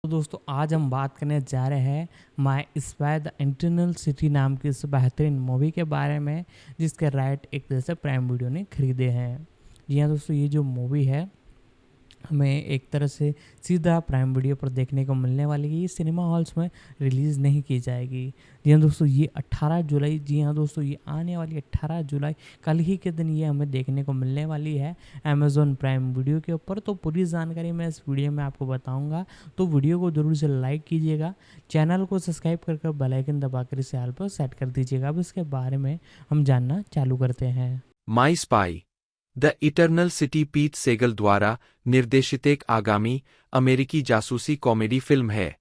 तो दोस्तों आज हम बात करने जा रहे हैं my spy the internal city नाम की इस बेहतरीन मूवी के बारे में, जिसके राइट एक तरह से प्राइम वीडियो ने खरीदे हैं। जी हाँ दोस्तों, ये जो मूवी है हमें एक तरह से सीधा प्राइम वीडियो पर देखने को मिलने वाली है। ये सिनेमा हॉल्स में रिलीज़ नहीं की जाएगी। जी हाँ दोस्तों, ये 18 जुलाई, जी हाँ दोस्तों, ये आने वाली 18 जुलाई कल ही के दिन ये हमें देखने को मिलने वाली है अमेज़ॉन प्राइम वीडियो के ऊपर। तो पूरी जानकारी मैं इस वीडियो में आपको बताऊंगा, तो वीडियो को जरूर से लाइक कीजिएगा, चैनल को सब्सक्राइब कर बेल आइकन दबाकर इसे ऑल पर सेट कर दीजिएगा। अब इसके बारे में हम जानना चालू करते हैं। माई स्पाई द इटर्नल सिटी पीट सेगल द्वारा निर्देशित एक आगामी अमेरिकी जासूसी कॉमेडी फिल्म है।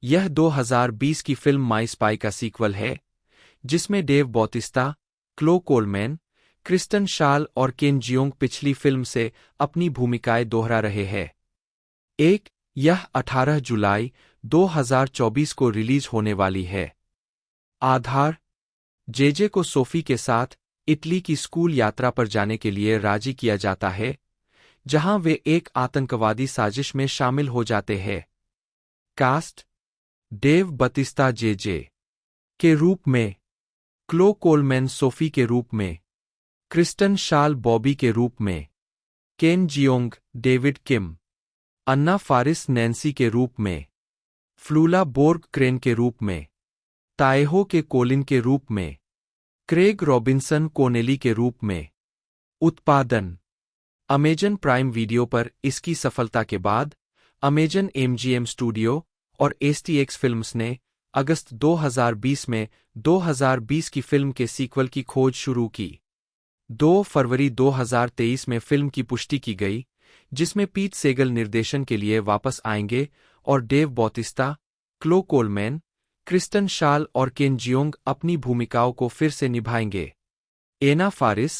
यह 2020 की फिल्म माई स्पाई का सीक्वल है, जिसमें डेव बॉटिस्टा, क्लो कोलमैन, क्रिस्टन शाल और केन जियोंग पिछली फिल्म से अपनी भूमिकाएं दोहरा रहे हैं। यह 18 जुलाई 2024 को रिलीज होने वाली है। आधार: जेजे को सोफी के साथ इटली की स्कूल यात्रा पर जाने के लिए राजी किया जाता है, जहां वे एक आतंकवादी साजिश में शामिल हो जाते हैं। कास्ट: डेव बतिस्ता जेजे के रूप में, क्लो कोलमैन सोफी के रूप में, क्रिस्टन शाल बॉबी के रूप में, केन जियोंग डेविड किम, अन्ना फारिस नैन्सी के रूप में, फ्लूला बोर्ग क्रेन के रूप में, ताएहो के कोलिन के रूप में, क्रेग रॉबिन्सन कोनेली के रूप में। उत्पादन: अमेजन प्राइम वीडियो पर इसकी सफलता के बाद अमेजन एमजीएम स्टूडियो और एसटीएक्स फिल्म्स ने अगस्त 2020 में 2020 की फिल्म के सीक्वल की खोज शुरू की। 2 फरवरी 2023 में फिल्म की पुष्टि की गई, जिसमें पीट सेगल निर्देशन के लिए वापस आएंगे और डेव बॉटिस्टा, क्लो कोलमैन, क्रिस्टन शाल और केन जियोंग अपनी भूमिकाओं को फिर से निभाएंगे। एना फारिस,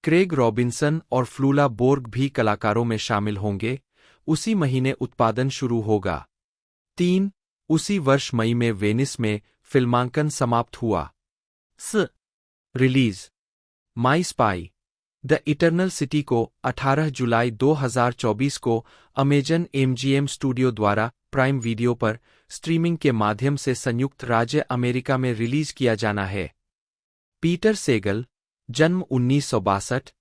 क्रेग रॉबिन्सन और फ्लूला बोर्ग भी कलाकारों में शामिल होंगे। उसी महीने उत्पादन शुरू होगा। उसी वर्ष मई में वेनिस में फिल्मांकन समाप्त हुआ। Release: my spy the eternal city को 18 जुलाई 2024 को अमेजन एमजीएम स्टूडियो द्वारा प्राइम वीडियो पर स्ट्रीमिंग के माध्यम से संयुक्त राज्य अमेरिका में रिलीज किया जाना है। पीटर सेगल, जन्म 1962,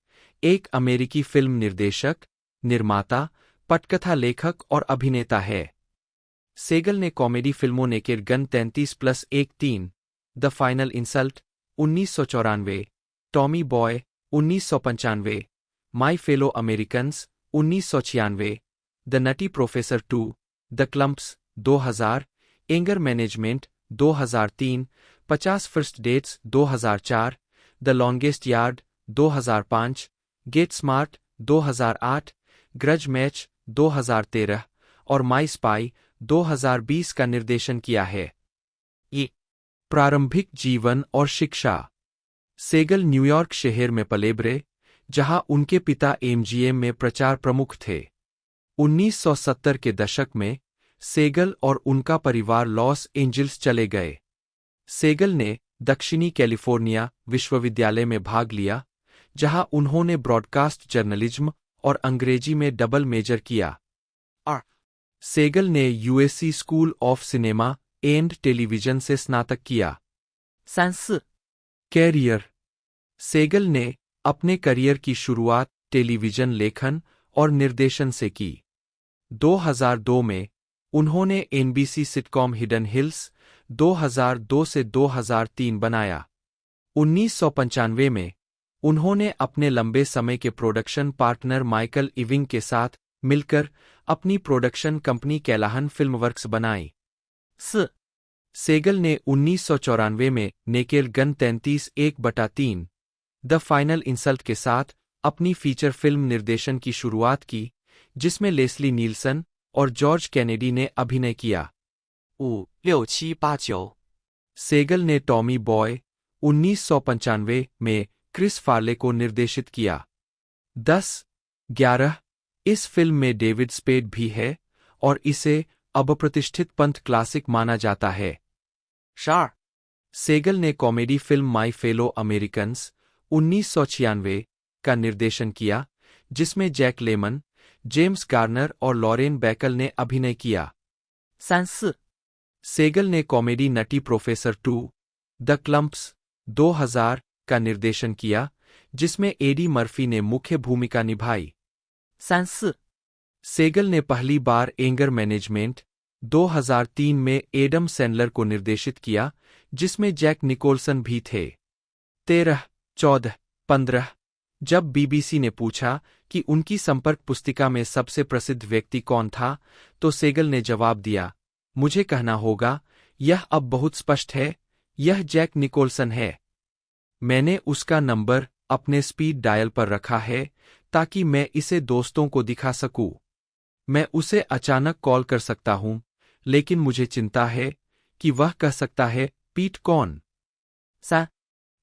एक अमेरिकी फिल्म निर्देशक, निर्माता, पटकथा लेखक और अभिनेता है। सेगल ने कॉमेडी फिल्मों Naked Gun 33+13, The Final Insult 1994, Tommy Boy 1995, My Fellow Americans 1996, The Nutty Professor 2, The Klumps 2000, Anger Management 2003, 50 First Dates 2004, The Longest Yard 2005, Get Smart 2008, Grudge Match 2013 और माई स्पाई 2020 का निर्देशन किया है। प्रारंभिक जीवन और शिक्षा: सेगल न्यूयॉर्क शहर में पले बड़े, जहां उनके पिता एमजीएम में प्रचार प्रमुख थे। 1970 के दशक में सेगल और उनका परिवार लॉस एंजिल्स चले गए। सेगल ने दक्षिणी कैलिफोर्निया विश्वविद्यालय में भाग लिया, जहां उन्होंने ब्रॉडकास्ट जर्नलिज्म और अंग्रेजी में डबल मेजर किया। सेगल ने USC school of cinema and television से स्नातक किया। कैरियर: सेगल ने अपने करियर की शुरुआत टेलीविजन लेखन और निर्देशन से की। 2002 में उन्होंने एनबीसी सिटकॉम हिडन हिल्स 2002 से 2003 बनाया। 1995 में उन्होंने अपने लंबे समय के प्रोडक्शन पार्टनर माइकल इविंग के साथ मिलकर अपनी प्रोडक्शन कंपनी कैलाहन फिल्मवर्क्स बनाई। सेगल ने 1994 में naked gun 33:1/3, the Final insult के साथ अपनी फीचर फिल्म निर्देशन की शुरुआत की, जिसमें लेस्ली नील्सन और जॉर्ज कैनेडी ने अभिनय किया। 5、6、7、8、9。सेगल ने टॉमी बॉय 1995 में क्रिस फार्ले को निर्देशित किया। 10-11 इस फिल्म में डेविड स्पेड भी है और इसे अब प्रतिष्ठित पंथ क्लासिक माना जाता है। 12、सेगल ने कॉमेडी फिल्म माई फेलो अमेरिकन्स 1996 का निर्देशन किया, जिसमें जैक लेमन, जेम्स गार्नर और लॉरेन बैकल ने अभिनय किया। 3、4。 सेगल ने comedy nutty Professor 2 The Klumps 2000 का निर्देशन किया, जिसमें एडी मर्फी ने मुख्य भूमिका निभाई। 3、4。 सेगल ने पहली बार एंगर मैनेजमेंट 2003 में एडम सैंडलर को निर्देशित किया, जिसमें जैक निकोलसन भी थे। 13, 14, 15। जब बीबीसी ने पूछा कि उनकी संपर्क पुस्तिका में सबसे प्रसिद्ध व्यक्ति कौन था, तो सेगल ने जवाब दिया, मुझे कहना होगा, यह अब बहुत स्पष्ट है, यह जैक निकोलसन है। मैंने उसका नंबर अपने स्पीड डायल पर रखा है ताकि मैं इसे दोस्तों को दिखा सकूं। मैं उसे अचानक कॉल कर सकता हूं, लेकिन मुझे चिंता है कि वह कह सकता है, पीट कौन? 3、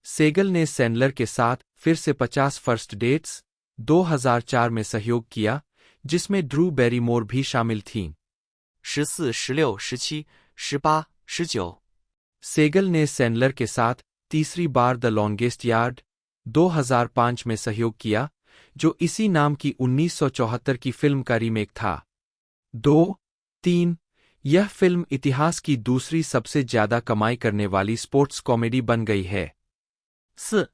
सेगल ने सैंडलर के साथ फिर से 50 फर्स्ट डेट्स 2004 में सहयोग किया, जिसमें ड्रू बैरीमोर भी शामिल थीं। 14、16、17、18、19。 सेगल ने सैंडलर के साथ तीसरी बार द लॉन्गेस्ट यार्ड 2005 में सहयोग किया, जो इसी नाम की 1974 की फिल्म का रीमेक था। 2, 3। यह फिल्म इतिहास की दूसरी सबसे ज्यादा कमाई करने वाली स्पोर्ट्स कॉमेडी बन गई है। 4、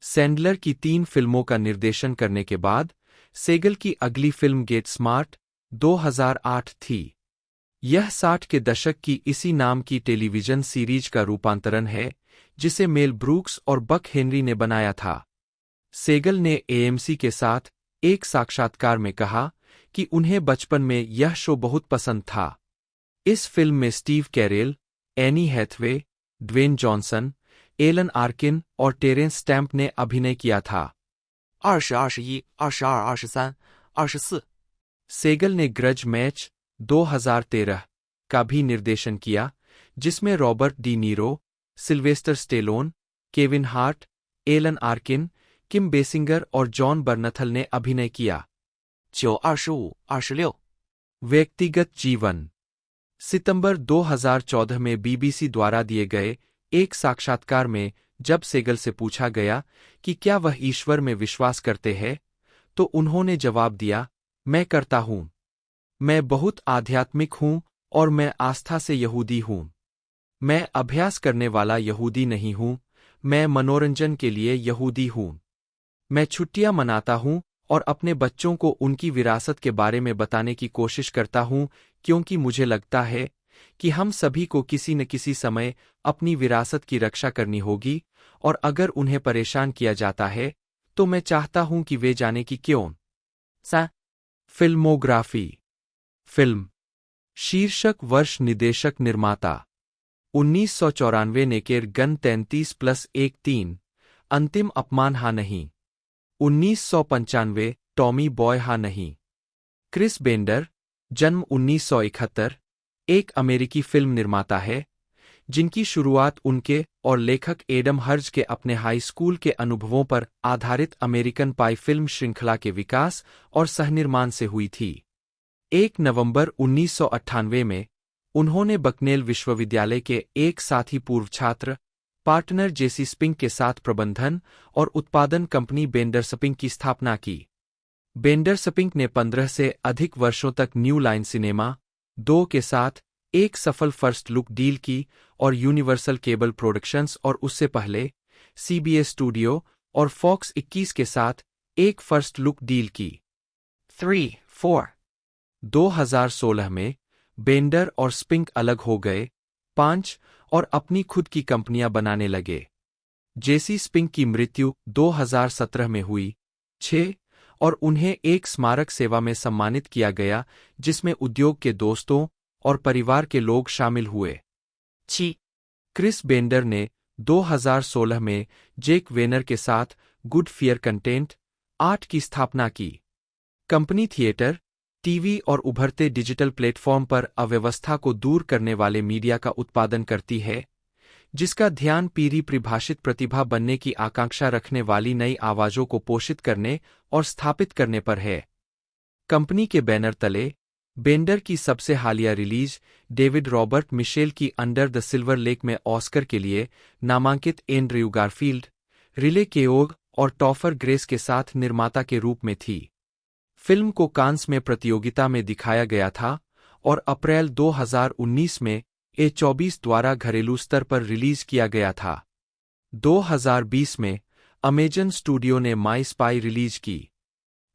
सैंडलर की 3 फिल्मों का निर्देशन करने के बाद सेगल की अगली फिल्म गेट स्मार्ट 2008 थी। यह 60 के दशक की इसी नाम की टेलीविजन सीरीज का रूपांतरण है, जिसे मेल ब्रूक्स और बक हेनरी ने बनाया था। सेगल ने एएमसी के साथ एक साक्षात्कार में कहा कि उन्हें बचपन में यह शो बहुत पसंद था। इस फिल्म में Steve Carell, Anne Hathaway, Dwayne Johnson, Alan Arkin और टेरेंस स्टैम्प ने अभिनय किया था। 20、21、22、23、24। सेगल ने ग्रज मैच 2013 का भी निर्देशन किया, जिसमें Robert De Niro, Sylvester Stallone, Kevin Hart, Alan Arkin, Kim Basinger और जॉन बर्नथल ने अभिनय किया। 9、25、26。 व्यक्तिगत जीवन। सितंबर 2014 में बीबीसी द्वारा दिए गए एक साक्षात्कार में जब सेगल से पूछा गया कि क्या वह ईश्वर में विश्वास करते हैं, तो उन्होंने जवाब दिया, मैं करता हूं। मैं बहुत आध्यात्मिक हूं और मैं आस्था से यहूदी हूं। मैं अभ्यास करने वाला यहूदी नहीं हूं, मैं मनोरंजन के लिए यहूदी हूं। मैं छुट्टियां मनाता हूं और अपने बच्चों को उनकी विरासत के बारे में बताने की कोशिश करता हूं, क्योंकि मुझे लगता है कि हम सभी को किसी न किसी समय अपनी विरासत की रक्षा करनी होगी, और अगर उन्हें परेशान किया जाता है, तो मैं चाहता हूं कि वे जाने कि क्यों। 3、 फिल्मोग्राफी। फिल्म शीर्षक, वर्ष, निर्देशक, निर्माता। 1994 नेकेर गन 33+1 अंतिम अपमान, हाँ नहीं। 1995 टॉमी बॉय, हाँ नहीं। क्रिस बेंडर, जन्म 1971, एक अमेरिकी फिल्म निर्माता है, जिनकी शुरुआत उनके और लेखक एडम हर्ज के अपने हाई स्कूल के अनुभवों पर आधारित अमेरिकन पाई फिल्म श्रृंखला के विकास और सहनिर्माण से हुई थी। 1 नवंबर 1998 में उन्होंने बकनेल विश्वविद्यालय के एक साथी पूर्व छात्र, पार्टनर जेसी स्पिंक के साथ प्रबंधन और उत्पादन कंपनी बेंडर स्पिंक की स्थापना की। बेंडर स्पिंक ने 15 से अधिक वर्षों तक न्यू लाइन सिनेमा 2 के साथ एक सफल फर्स्ट लुक डील की और यूनिवर्सल केबल प्रोडक्शंस और उससे पहले सीबीएस स्टूडियो और फॉक्स 21 के साथ एक फर्स्ट लुक डील की। 3, 4। 2016 में बेंडर और स्पिंक अलग हो गए। 5 और अपनी खुद की कंपनियां बनाने लगे। जेसी स्पिंक की मृत्यु 2017 में हुई। 6 और उन्हें एक स्मारक सेवा में सम्मानित किया गया, जिसमें उद्योग के दोस्तों और परिवार के लोग शामिल हुए। 7、 क्रिस बेंडर ने 2016 में जेक वेनर के साथ गुड फियर कंटेंट 8 की स्थापना की। कंपनी थिएटर, टीवी और उभरते डिजिटल प्लेटफॉर्म पर अव्यवस्था को दूर करने वाले मीडिया का उत्पादन करती है, जिसका ध्यान पीढ़ी परिभाषित प्रतिभा बनने की आकांक्षा रखने वाली नई आवाजों को पोषित करने और स्थापित करने पर है। कंपनी के बैनर तले बेंडर की सबसे हालिया रिलीज डेविड रॉबर्ट मिशेल की अंडर द सिल्वर लेक में ऑस्कर के लिए नामांकित एंड्रयू गारफील्ड, रिले केओग और टॉफर ग्रेस के साथ निर्माता के रूप में थी। फिल्म को कांस में प्रतियोगिता में दिखाया गया था और अप्रैल 2019 में A24 द्वारा घरेलू स्तर पर रिलीज किया गया था। 2020 में अमेजन स्टूडियो ने माई स्पाई रिलीज की।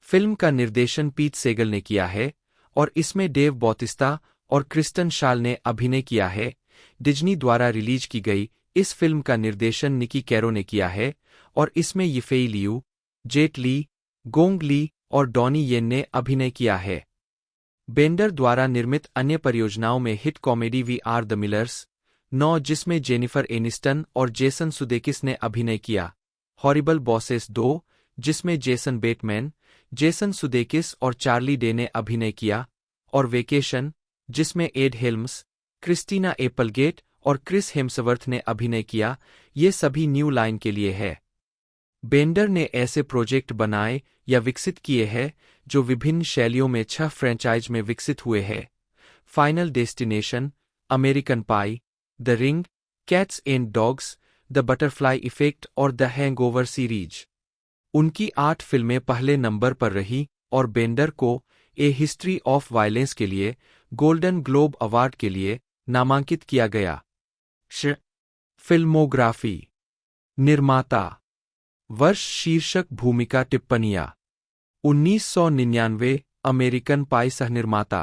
फिल्म का निर्देशन पीट सेगल ने किया है और इसमें डेव बॉटिस्टा और क्रिस्टन शाल ने अभिनय किया है। डिज्नी द्वारा रिलीज की गई इस फिल्म का निर्देशन निकी कैरो ने किया है और इसमें यिफेई लियू, जेट ली, गोंग ली और डॉनी येन ने अभिनय किया है। बेंडर द्वारा निर्मित अन्य परियोजनाओं में hit comedy We Are The Millers 9 जिसमें जेनिफर एनिस्टन और जेसन सुदेकिस ने अभिनय किया, हॉरिबल बॉसेस 2 जिसमें जेसन बेटमैन, जेसन सुदेकिस और चार्ली डे ने अभिनय किया, और वेकेशन जिसमें एड हेल्म्स, क्रिस्टीना एपलगेट और क्रिस हेम्सवर्थ ने अभिनय किया। ये सभी न्यू लाइन के लिए है। बेंडर ने ऐसे प्रोजेक्ट बनाए या विकसित किए हैं जो विभिन्न शैलियों में 6 फ्रेंचाइज में विकसित हुए हैं: final destination, American pi, the ring, cats and dogs, the butterfly effect और द हैंगओवर सीरीज। उनकी 8 फिल्में पहले नंबर पर रही और बेंडर को ए हिस्ट्री ऑफ वायलेंस के लिए गोल्डन ग्लोब अवार्ड के लिए नामांकित किया गया। फिल्मोग्राफी। निर्माता वर्ष शीर्षक भूमिका टिप्पणियां 1999 अमेरिकन पाई सहनिर्माता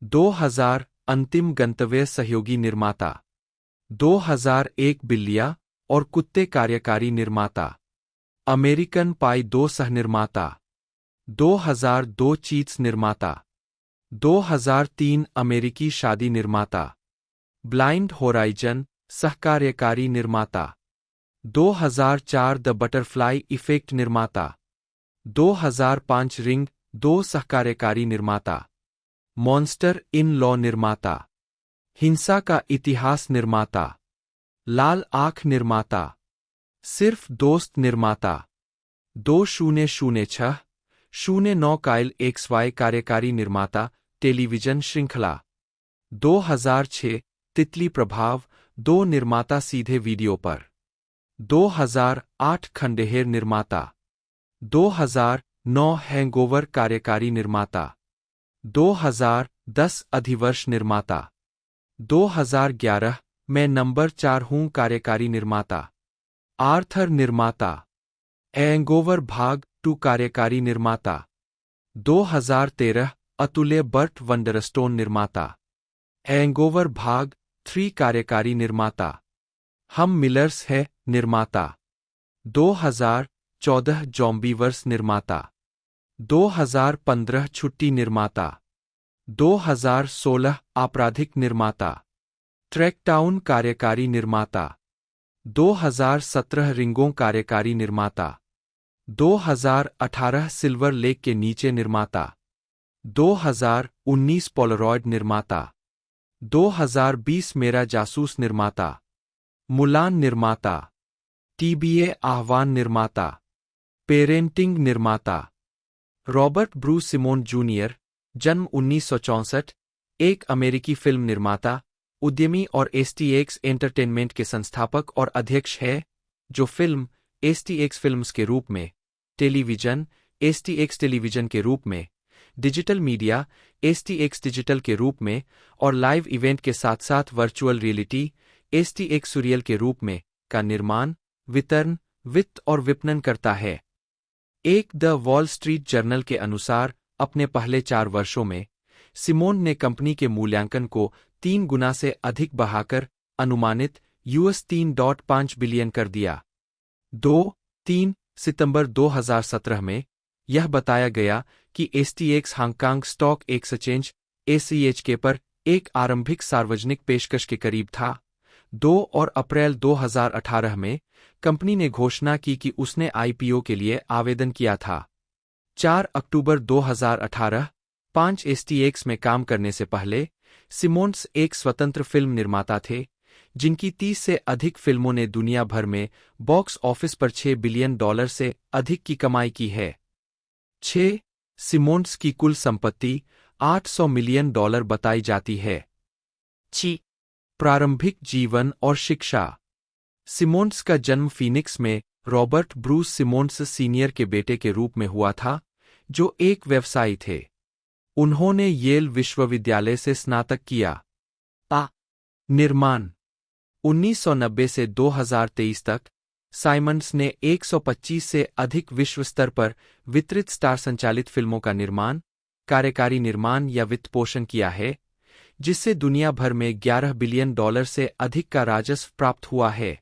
2000 अंतिम गंतव्य सहयोगी निर्माता 2001 बिल्लियां और कुत्ते कार्यकारी निर्माता अमेरिकन पाई 2 सहनिर्माता 2002 चीट्स निर्माता 2003 अमेरिकी शादी निर्माता ब्लाइंड होराइजन सहकार्यकारी निर्माता 2004 द बटरफ्लाई इफेक्ट निर्माता 2005 रिंग 2 सहकार्यकारी निर्माता मॉन्स्टर इन लॉ निर्माता हिंसा का इतिहास निर्माता लाल आँख निर्माता सिर्फ दोस्त निर्माता 2006 09 काइल XY कार्यकारी निर्माता टेलीविजन श्रृंखला 2006 तितली प्रभाव 2 निर्माता सीधे वीडियो पर 2008 खंडेर निर्माता 2009 हैंगओवर कार्यकारी निर्माता 2010 अधिवर्ष निर्माता 2011 मैं नंबर 4 हूं कार्यकारी निर्माता आर्थर निर्माता हैंगओवर भाग 2 कार्यकारी निर्माता 2013 अतुल्य बर्ट वंडरस्टोन निर्माता हैंगओवर भाग 3 कार्यकारी निर्माता हम मिलर्स है निर्माता 2014 जॉम्बीवर्स निर्माता 2015 छुट्टी निर्माता 2016 आपराधिक निर्माता ट्रैकटाउन कार्यकारी निर्माता 2017 रिंगों कार्यकारी निर्माता 2018 सिल्वर लेक के नीचे निर्माता 2019 पोलरॉयड निर्माता 2020 मेरा जासूस निर्माता मुलान निर्माता TBA आह्वान निर्माता पेरेंटिंग निर्माता रॉबर्ट ब्रूस सिमोन जूनियर जन्म 1964 एक अमेरिकी फिल्म निर्माता उद्यमी और STX एंटरटेनमेंट के संस्थापक और अध्यक्ष है, जो फिल्म STX फिल्म्स के रूप में, टेलीविजन STX टेलीविजन के रूप में, डिजिटल मीडिया STX डिजिटल के रूप में और लाइव इवेंट के साथ साथ वर्चुअल रियलिटी STX सूरियल के रूप में का निर्माण, वितरण, वित्त और विपणन करता है। एक द वॉल स्ट्रीट जर्नल के अनुसार अपने पहले 4 वर्षों में सिमोन ने कंपनी के मूल्यांकन को 3 गुना से अधिक बढ़ाकर अनुमानित $3.5 बिलियन कर दिया। 2-3 सितंबर 2017 में यह बताया गया कि STX Hong Kong stock exchange ACHK पर एक आरंभिक सार्वजनिक पेशकश के करीब था। 2 और अप्रैल 2018 में कंपनी ने घोषणा की कि उसने IPO के लिए आवेदन किया था। 4 अक्टूबर 2018 5 STX में काम करने से पहले सिमोन्स एक स्वतंत्र फिल्म निर्माता थे, जिनकी 30 से अधिक फिल्मों ने दुनिया भर में बॉक्स ऑफिस पर $6 बिलियन से अधिक की कमाई की है। 6 सिमोन्स की कुल संपत्ति $800 मिलियन बताई जाती है। 7. प्रारंभिक जीवन और शिक्षा। सिमोन्स का जन्म फीनिक्स में रॉबर्ट ब्रूस सिमोन्स सीनियर के बेटे के रूप में हुआ था, जो एक व्यवसायी थे। उन्होंने येल विश्वविद्यालय से स्नातक किया। 8. निर्माण 1990 से 2023 तक साइमंड्स ने 125 से अधिक विश्व स्तर पर वितरित स्टार संचालित फिल्मों का निर्माण, कार्यकारी निर्माण या वित्तपोषण किया है, जिससे दुनिया भर में $11 बिलियन से अधिक का राजस्व प्राप्त हुआ है।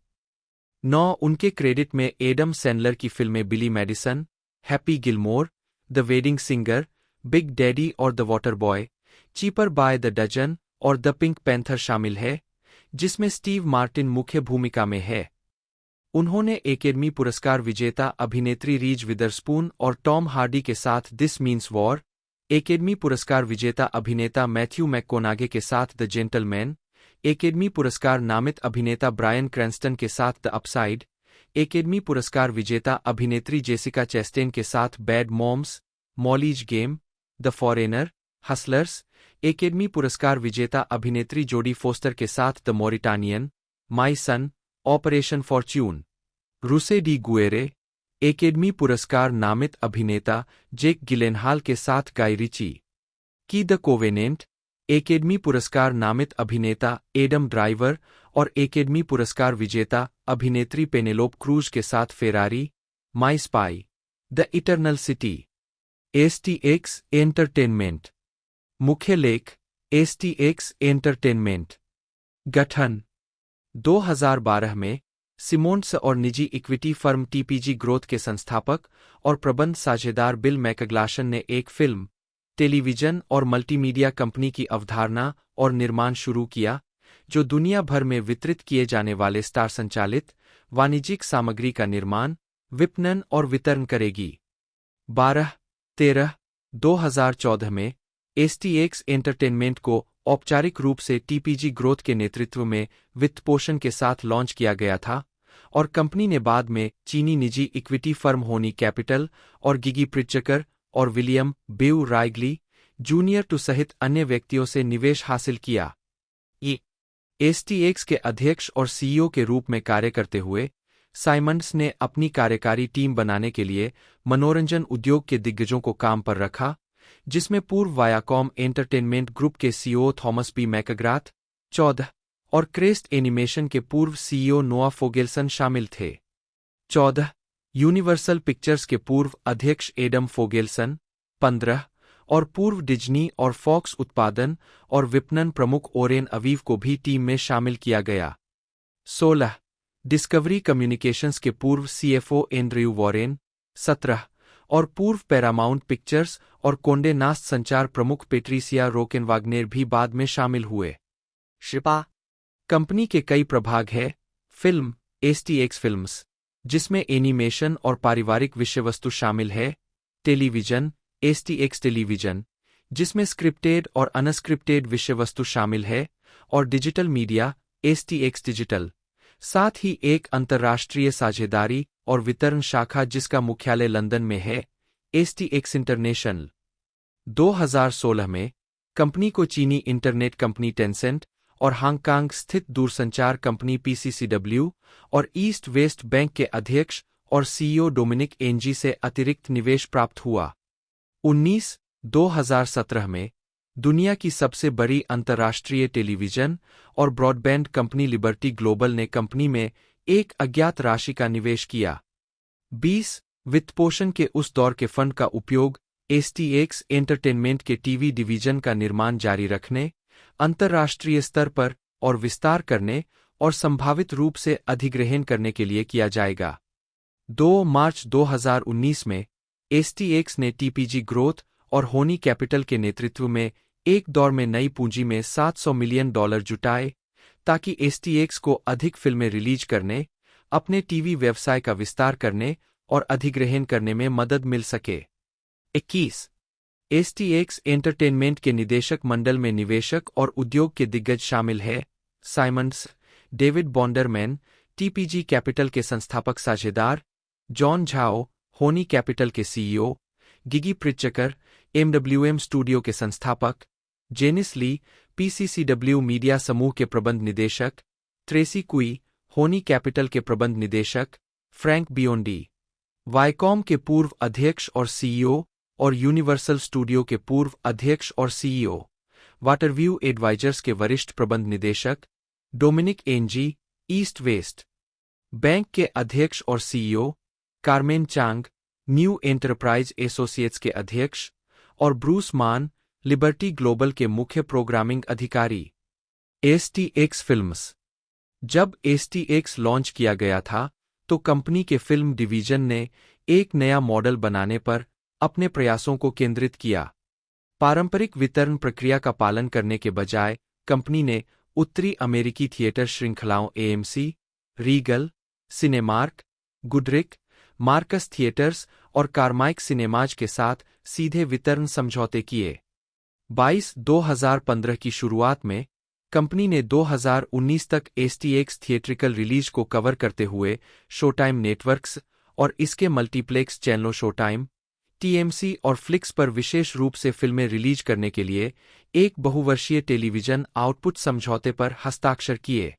9. उनके क्रेडिट में एडम सैंडलर की फिल्में Billy Madison, happy Gilmore, the wedding singer, big daddy और the water boy, cheaper by the dozen और द पिंक पैंथर शामिल है, जिसमें स्टीव मार्टिन मुख्य भूमिका में है। उन्होंने एकेडमी पुरस्कार विजेता अभिनेत्री रीज विदरस्पून और टॉम हार्डी के साथ दिस मीन्स वॉर, एकेडमी पुरस्कार विजेता अभिनेता मैथ्यू मैककोनागे के साथ द जेंटलमैन, एकेडमी पुरस्कार नामित अभिनेता ब्रायन क्रैंस्टन के साथ द अपसाइड, एकेडमी पुरस्कार विजेता अभिनेत्री जेसिका चेस्टेन के साथ bad moms, Molly's game, the foreigner, hustlers, academy पुरस्कार विजेता अभिनेत्री जोडी फोस्टर के साथ the Mauritanian, my son, operation fortune, ruse de guerre, academy पुरस्कार नामित अभिनेता जेक गिलेनहाल के साथ गाय रिची की द कोवेनेंट, एकेडमी पुरस्कार नामित अभिनेता एडम ड्राइवर और एकेडमी पुरस्कार विजेता अभिनेत्री पेनेलोप क्रूज के साथ Ferrari, my spy, the eternal city. STX entertainment. मुख्य लेख STX एंटरटेनमेंट। गठन 2012 में सिमोंड्स और निजी इक्विटी फर्म TPG ग्रोथ के संस्थापक और प्रबंध साझेदार बिल मैकग्लाशन ने एक फिल्म, टेलीविजन और मल्टीमीडिया कंपनी की अवधारणा और निर्माण शुरू किया, जो दुनिया भर में वितरित किए जाने वाले स्टार संचालित वाणिज्यिक सामग्री का निर्माण, विपणन और वितरण करेगी। 12/13/2014 में STX एंटरटेनमेंट को औपचारिक रूप से TPG ग्रोथ के नेतृत्व में वित्तपोषण के साथ लॉन्च किया गया था और कंपनी ने बाद में चीनी निजी इक्विटी फर्म होनी कैपिटल और गिगी प्रिट्जकर और विलियम बेउ राइगली जूनियर टू सहित अन्य व्यक्तियों से निवेश हासिल किया। STX के अध्यक्ष और CEO के रूप में कार्य करते हुए साइमंड्स ने अपनी कार्यकारी टीम बनाने के लिए मनोरंजन उद्योग के दिग्गजों को काम पर रखा, जिसमें पूर्व वायाकॉम एंटरटेनमेंट ग्रुप के CEO थॉमस पी मैकग्राथ 14 और क्रेस्ट एनिमेशन के पूर्व CEO नोआ फोगेल्सन शामिल थे। 14 यूनिवर्सल पिक्चर्स के पूर्व अध्यक्ष एडम फोगेल्सन 15 और पूर्व डिज्नी और फॉक्स उत्पादन और विपणन प्रमुख ओरेन अवीव को भी टीम में शामिल किया गया। 16 डिस्कवरी कम्युनिकेशंस के पूर्व CFO एंड्रयू वॉरेन 17 और पूर्व पैरामाउंट पिक्चर्स और कोंडे नास्ट संचार प्रमुख पेट्रिसिया रोकेनवाग्नेर भी बाद में शामिल हुए। 18. कंपनी के कई प्रभाग हैं। फिल्म STX फिल्म्स, जिसमें एनिमेशन और पारिवारिक विषयवस्तु शामिल है। टेलीविजन STX टेलीविजन, जिसमें स्क्रिप्टेड और अनस्क्रिप्टेड विषयवस्तु शामिल है। और डिजिटल मीडिया STX डिजिटल, साथ ही एक अंतर्राष्ट्रीय साझेदारी और वितरण शाखा जिसका मुख्यालय लंदन में है, STX इंटरनेशनल। 2016 में कंपनी को चीनी इंटरनेट कंपनी टेंसेंट और हांगकांग स्थित दूरसंचार कंपनी PCCW और ईस्ट वेस्ट बैंक के अध्यक्ष और CEO डोमिनिक एंजी से अतिरिक्त निवेश प्राप्त हुआ। 2017 में दुनिया की सबसे बड़ी अंतर्राष्ट्रीय टेलीविजन और ब्रॉडबैंड कंपनी लिबर्टी ग्लोबल ने कंपनी में एक अज्ञात राशि का निवेश किया। 20 वित्तपोषण के उस दौर के फंड का उपयोग STX एंटरटेनमेंट के टीवी डिवीजन का निर्माण जारी रखने, अंतर्राष्ट्रीय स्तर पर और विस्तार करने और संभावित रूप से अधिग्रहण करने के लिए किया जाएगा। 2 मार्च 2019 में STX ने TPG ग्रोथ और होनी कैपिटल के नेतृत्व में एक दौर में नई पूंजी में $700 मिलियन जुटाए, ताकि STX को अधिक फिल्में रिलीज करने, अपने टीवी व्यवसाय का विस्तार करने और अधिग्रहण करने में मदद मिल सके। 21 STX एंटरटेनमेंट के निदेशक मंडल में निवेशक और उद्योग के दिग्गज शामिल हैं। साइमंड्स, डेविड बॉन्डरमैन, TPG कैपिटल के संस्थापक साझेदार, जॉन झाओ, होनी कैपिटल के CEO, Gigi Pritzker, MWM studio के संस्थापक, जेनिस ली, PCCW मीडिया समूह के प्रबंध निदेशक, ट्रेसी कुई, होनी कैपिटल के प्रबंध निदेशक, फ्रैंक बियोंडी, वाईकॉम के पूर्व अध्यक्ष और CEO, और यूनिवर्सल स्टूडियो के पूर्व अध्यक्ष और सीईओ, वाटरव्यू एडवाइजर्स के वरिष्ठ प्रबंध निदेशक, Dominic Ng, East West Bank के अध्यक्ष और CEO, Carmen Chang, New Enterprise Associates के अध्यक्ष, और ब्रूस मान, लिबर्टी ग्लोबल के मुख्य प्रोग्रामिंग अधिकारी। एसटीएक्स फिल्म्स। जब एसटीएक्स लॉन्च किया गया था तो कंपनी के फिल्म डिवीजन ने एक नया मॉडल बनाने पर अपने प्रयासों को केंद्रित किया। पारंपरिक वितरण प्रक्रिया का पालन करने के बजाय कंपनी ने उत्तरी अमेरिकी थिएटर श्रृंखलाओं AMC, Regal, Cinemark, Goodricke, Marcus theatres और कार्माइक सिनेमाज के साथ सीधे वितरण समझौते किए। 22/2015 की शुरुआत में कंपनी ने 2019 तक एसटीएक्स थिएट्रिकल रिलीज को कवर करते हुए शोटाइम नेटवर्क्स और इसके मल्टीप्लेक्स चैनलों शोटाइम, टीएमसी और फ्लिक्स पर विशेष रूप से फिल्में रिलीज करने के लिए एक बहुवर्षीय टेलीविजन आउटपुट समझौते पर हस्ताक्षर किए।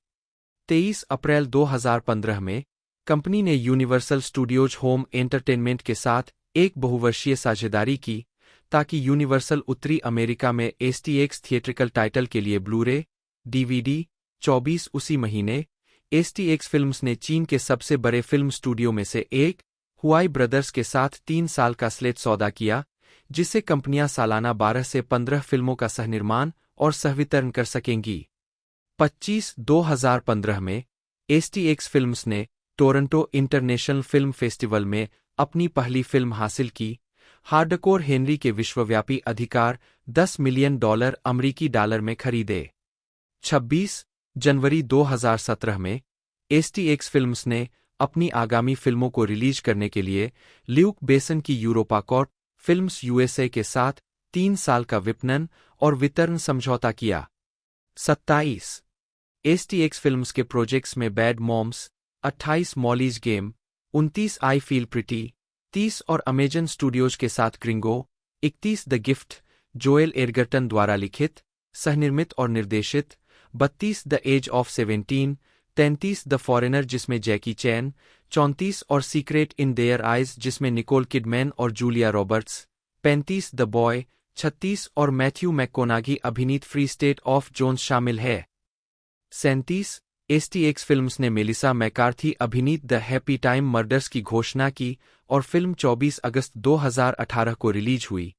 23 अप्रैल 2015 में कंपनी ने यूनिवर्सल स्टूडियोज होम एंटरटेनमेंट के साथ एक बहुवर्षीय साझेदारी की ताकि यूनिवर्सल उत्तरी अमेरिका में एसटीएक्स थिएट्रिकल टाइटल के लिए ब्लूरे, डीवीडी, 24 उसी महीने। एसटीएक्स फिल्म्स ने चीन के सबसे बड़े फिल्म स्टूडियो में से एक, हुआई ब्रदर्स के साथ 3 साल का स्लेट सौदा किया, जिससे कंपनियां सालाना 12 से 15 फिल्मों का सहनिर्माण और सहवितरण कर सकेंगी। 25/2015 में एसटीएक्स फिल्म्स ने टोरंटो इंटरनेशनल फिल्म फेस्टिवल में अपनी पहली फिल्म हासिल की। हार्डकोर हेनरी के विश्वव्यापी अधिकार $10 मिलियन अमरीकी डॉलर में खरीदे। 26 जनवरी 2017 में एसटीएक्स फिल्म्स ने अपनी आगामी फिल्मों को रिलीज करने के लिए ल्यूक बेसन की यूरोपाकॉर्प फिल्म्स यूएसए के साथ 3 साल का विपणन और वितरण समझौता किया। 27 एसटीएक्स फिल्म्स के प्रोजेक्ट्स में Bad Moms, 28 Molly's Game, 29 I Feel Pretty, 30 और अमेजन स्टूडियोज के साथ Gringo, 31 The Gift, Joel Edgerton द्वारा लिखित, सहनिर्मित और निर्देशित, 32 The Edge Of 17, 33 The Foreigner जिसमें जैकी चैन, 34 और सीक्रेट इन देयर आइज जिसमें निकोल किडमैन और जूलिया रॉबर्ट्स, 35 द बॉय, 36 और मैथ्यू मैककोनागी अभिनीत फ्री स्टेट ऑफ जोन्स शामिल है। 37 एसटीएक्स फिल्म्स ने मेलिसा मैकार्थी अभिनीत द हैप्पी टाइम मर्डर्स की घोषणा की और फिल्म 24 अगस्त 2018 को रिलीज हुई।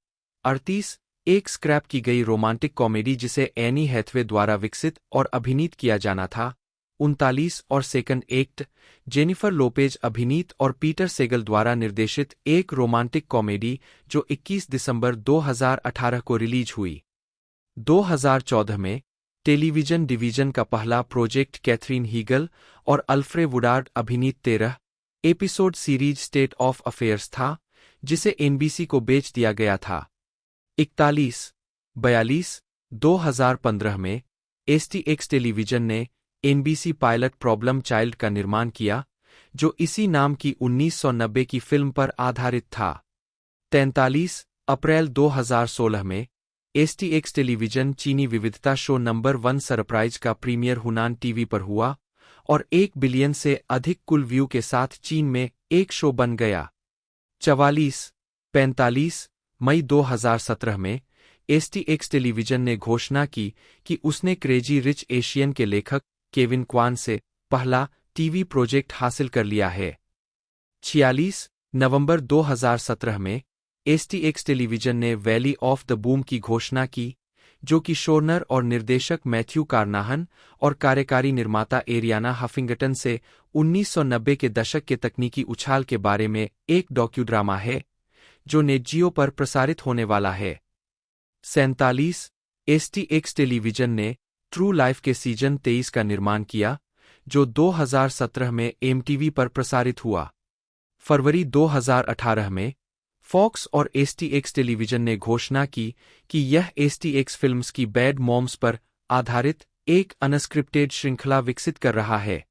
38 एक स्क्रैप की गई रोमांटिक कॉमेडी जिसे एनी हैथवे द्वारा विकसित और अभिनीत किया जाना था। 39 और सेकंड एक्ट, जेनिफर लोपेज अभिनीत और पीटर सेगल द्वारा निर्देशित एक रोमांटिक कॉमेडी जो 21 दिसंबर 2018 को रिलीज हुई। 2014 में टेलीविजन डिवीजन का पहला प्रोजेक्ट कैथरीन हीगल और अल्फ्रे वुडार्ड अभिनीत 13 episode series state of affairs था, जिसे एनबीसी को बेच दिया गया था। 41/42 2015 में एसटीएक्स टेलीविजन ने एनबीसी पायलट प्रॉब्लम चाइल्ड का निर्माण किया, जो इसी नाम की 1990 की फिल्म पर आधारित था। 43 अप्रैल 2016 में एसटीएक्स टेलीविजन चीनी विविधता शो नंबर 1 सरप्राइज का प्रीमियर हुनान टीवी पर हुआ और 1 बिलियन से अधिक कुल व्यू के साथ चीन में एक शो बन गया। 45 मई 2017 में एसटीएक्स टेलीविजन ने घोषणा की कि उसने क्रेजी रिच एशियन के लेखक केविन क्वान से पहला टीवी प्रोजेक्ट हासिल कर लिया है। 46 नवंबर 2017 में एसटीएक्स टेलीविजन ने वैली ऑफ द बूम की घोषणा की, जो कि शोरनर और निर्देशक मैथ्यू कार्नाहन और कार्यकारी निर्माता एरियाना हफिंगटन से 1990 के दशक के तकनीकी उछाल के बारे में एक डॉक्यूड्रामा है, जो नेटजियो पर प्रसारित होने वाला है। 47 एसटीएक्स टेलीविजन ने ट्रू लाइफ के सीजन 23 का निर्माण किया, जो 2017 में एमटीवी पर प्रसारित हुआ। फरवरी 2018 में फॉक्स और एसटीएक्स टेलीविजन ने घोषणा की कि यह एसटीएक्स फिल्म्स की बैड मॉम्स पर आधारित एक अनस्क्रिप्टेड श्रृंखला विकसित कर रहा है।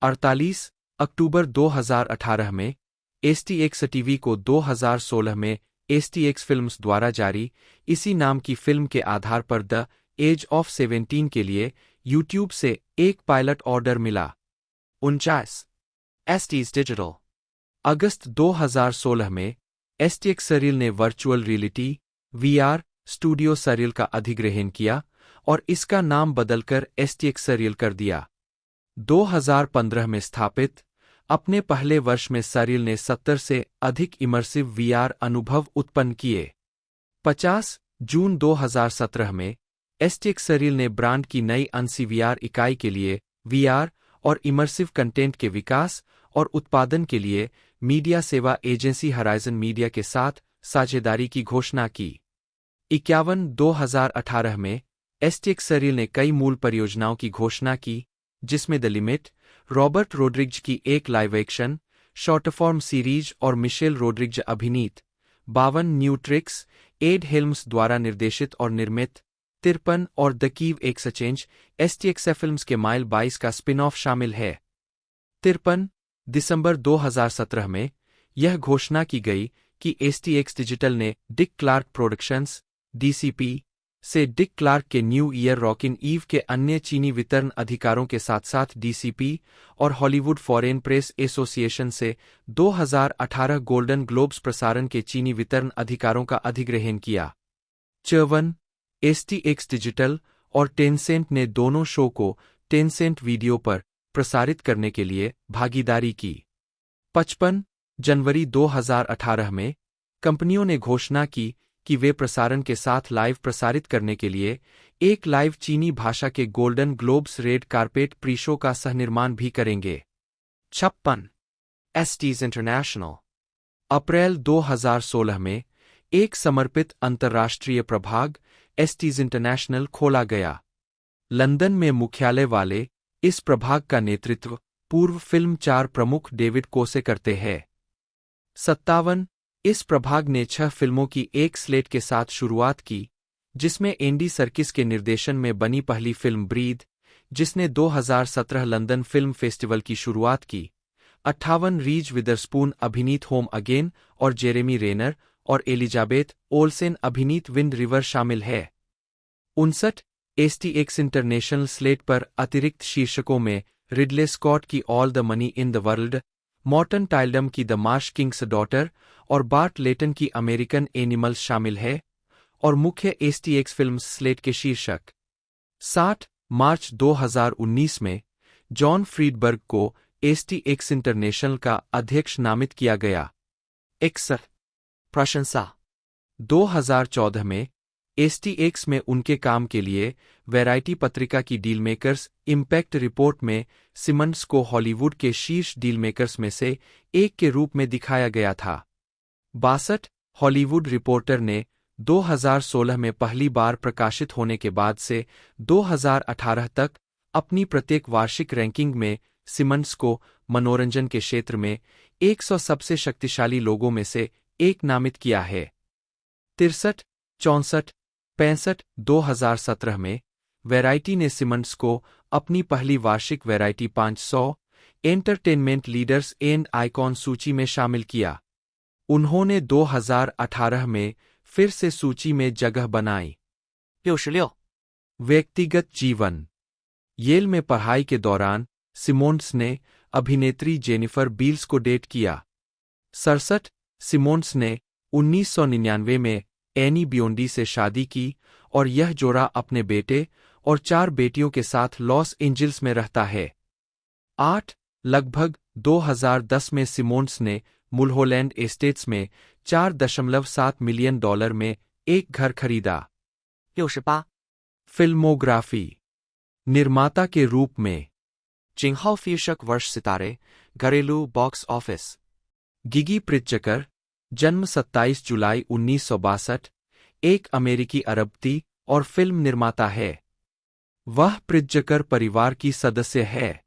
48 अक्टूबर 2018 में एसटीएक्स टीवी को 2016 में एसटीएक्स फिल्म्स द्वारा जारी इसी नाम की फिल्म के आधार पर द एज ऑफ 17 के लिए यूट्यूब से एक पायलट ऑर्डर मिला। 49 एसटीज डिजिटल अगस्त 2016 में STX सरियल ने virtual reality VR studio surreal का अधिग्रहण किया और इसका नाम बदलकर STX सरियल कर दिया। 2015 में स्थापित अपने पहले वर्ष में सरियल ने 70 से अधिक इमर्सिव VR अनुभव उत्पन्न किए। 50 जून 2017 में STX सरियल ने ब्रांड की नई अंसी VR इकाई के लिए VR और इमर्सिव कंटेंट के विकास और उत्पादन के लिए मीडिया सेवा एजेंसी हराइजन मीडिया के साथ साझेदारी की घोषणा की। 51 2018 में STX सरियल ने कई मूल परियोजनाओं की घोषणा की, जिसमें द लिमिट, रॉबर्ट रोड्रिग्ज की एक live action short form series और मिशेल रोड्रिग्ज अभिनीत 52 न्यू ट्रिक्स, एड हेल्म्स द्वारा निर्देशित और निर्मित 53 और the Kyiv exchange STX films के माइल 22 का स्पिन ऑफ शामिल है। 53 दिसंबर 2017 में यह घोषणा की गई कि STX डिजिटल ने डिक क्लार्क प्रोडक्शंस DCP से डिक क्लार्क के न्यू ईयर रॉकिन ईव के अन्य चीनी वितरण अधिकारों के साथ साथ DCP और हॉलीवुड फॉरेन प्रेस एसोसिएशन से 2018 गोल्डन ग्लोब्स प्रसारण के चीनी वितरण अधिकारों का अधिग्रहण किया। 54 STX डिजिटल और टेंसेंट ने दोनों शो को टेंसेंट वीडियो पर प्रसारित करने के लिए भागीदारी की। 55 जनवरी 2018 में कंपनियों ने घोषणा की कि वे प्रसारण के साथ लाइव प्रसारित करने के लिए एक लाइव चीनी भाषा के Golden Globes red carpet pre show का सहनिर्माण भी करेंगे। 56 ST's इंटरनेशनल। अप्रैल 2016 में एक समर्पित अंतर्राष्ट्रीय प्रभाग ST's इंटरनेशनल खोला गया। लंदन में मुख्यालय वाले इस प्रभाग का नेतृत्व पूर्व फिल्म 4 प्रमुख डेविड कोसे करते हैं। 57 इस प्रभाग ने 6 फिल्मों की एक स्लेट के साथ शुरुआत की, जिसमें एंडी सर्किस के निर्देशन में बनी पहली फिल्म ब्रीद, जिसने 2017 लंदन फिल्म फेस्टिवल की शुरुआत की। 58 रीज विदरस्पून अभिनीत होम अगेन और जेरेमी रेनर और एलिजाबेथ ओल्सेन अभिनीत विंड रिवर शामिल है। 59 STX इंटरनेशनल स्लेट पर अतिरिक्त शीर्षकों में रिडले स्कॉट की all the money in the world, Morten Tyldum की द मार्श किंग्स डॉटर और बार्ट लेटन की अमेरिकन एनिमल्स शामिल है, और मुख्य STX फिल्म्स स्लेट के शीर्षक। 60 मार्च 2019 में जॉन फ्रीडबर्ग को STX इंटरनेशनल का अध्यक्ष नामित किया गया। 61 प्रशंसा। 2014 में STX में उनके काम के लिए वैरायटी पत्रिका की डीलमेकर्स इम्पैक्ट रिपोर्ट में सिमंड्स को हॉलीवुड के शीर्ष डीलमेकर्स में से एक के रूप में दिखाया गया था। 62 हॉलीवुड रिपोर्टर ने 2016 में पहली बार प्रकाशित होने के बाद से 2018 तक अपनी प्रत्येक वार्षिक रैंकिंग में सिमंड्स को मनोरंजन के क्षेत्र में 100 सबसे शक्तिशाली लोगों में से एक नामित किया है। 63 64 65 2017 में वैरायटी ने सिमंड्स को अपनी पहली वार्षिक variety 500 entertainment leaders and icon सूची में शामिल किया। उन्होंने 2018 में फिर से सूची में जगह बनाई। 66 व्यक्तिगत जीवन। येल में पढ़ाई के दौरान सिमोंड्स ने अभिनेत्री जेनिफर बील्स को डेट किया। 67 सिमोंड्स ने 1999 में एनी बियोंडी से शादी की और यह जोड़ा अपने बेटे और 4 बेटियों के साथ लॉस एंजिल्स में रहता है। 8 लगभग 2010 में सिमोंड्स ने मुलहोलैंड एस्टेट्स में $4.7 मिलियन में एक घर खरीदा। 68 फिल्मोग्राफी। निर्माता के रूप में जिंगहाओ शीर्षक वर्ष सितारे, घरेलू बॉक्स ऑफिस। गिगी प्रिट्जकर, जन्म 27 जुलाई 1962, एक अमेरिकी अरबती और फिल्म निर्माता है। वह प्रिट्जकर परिवार की सदस्य है।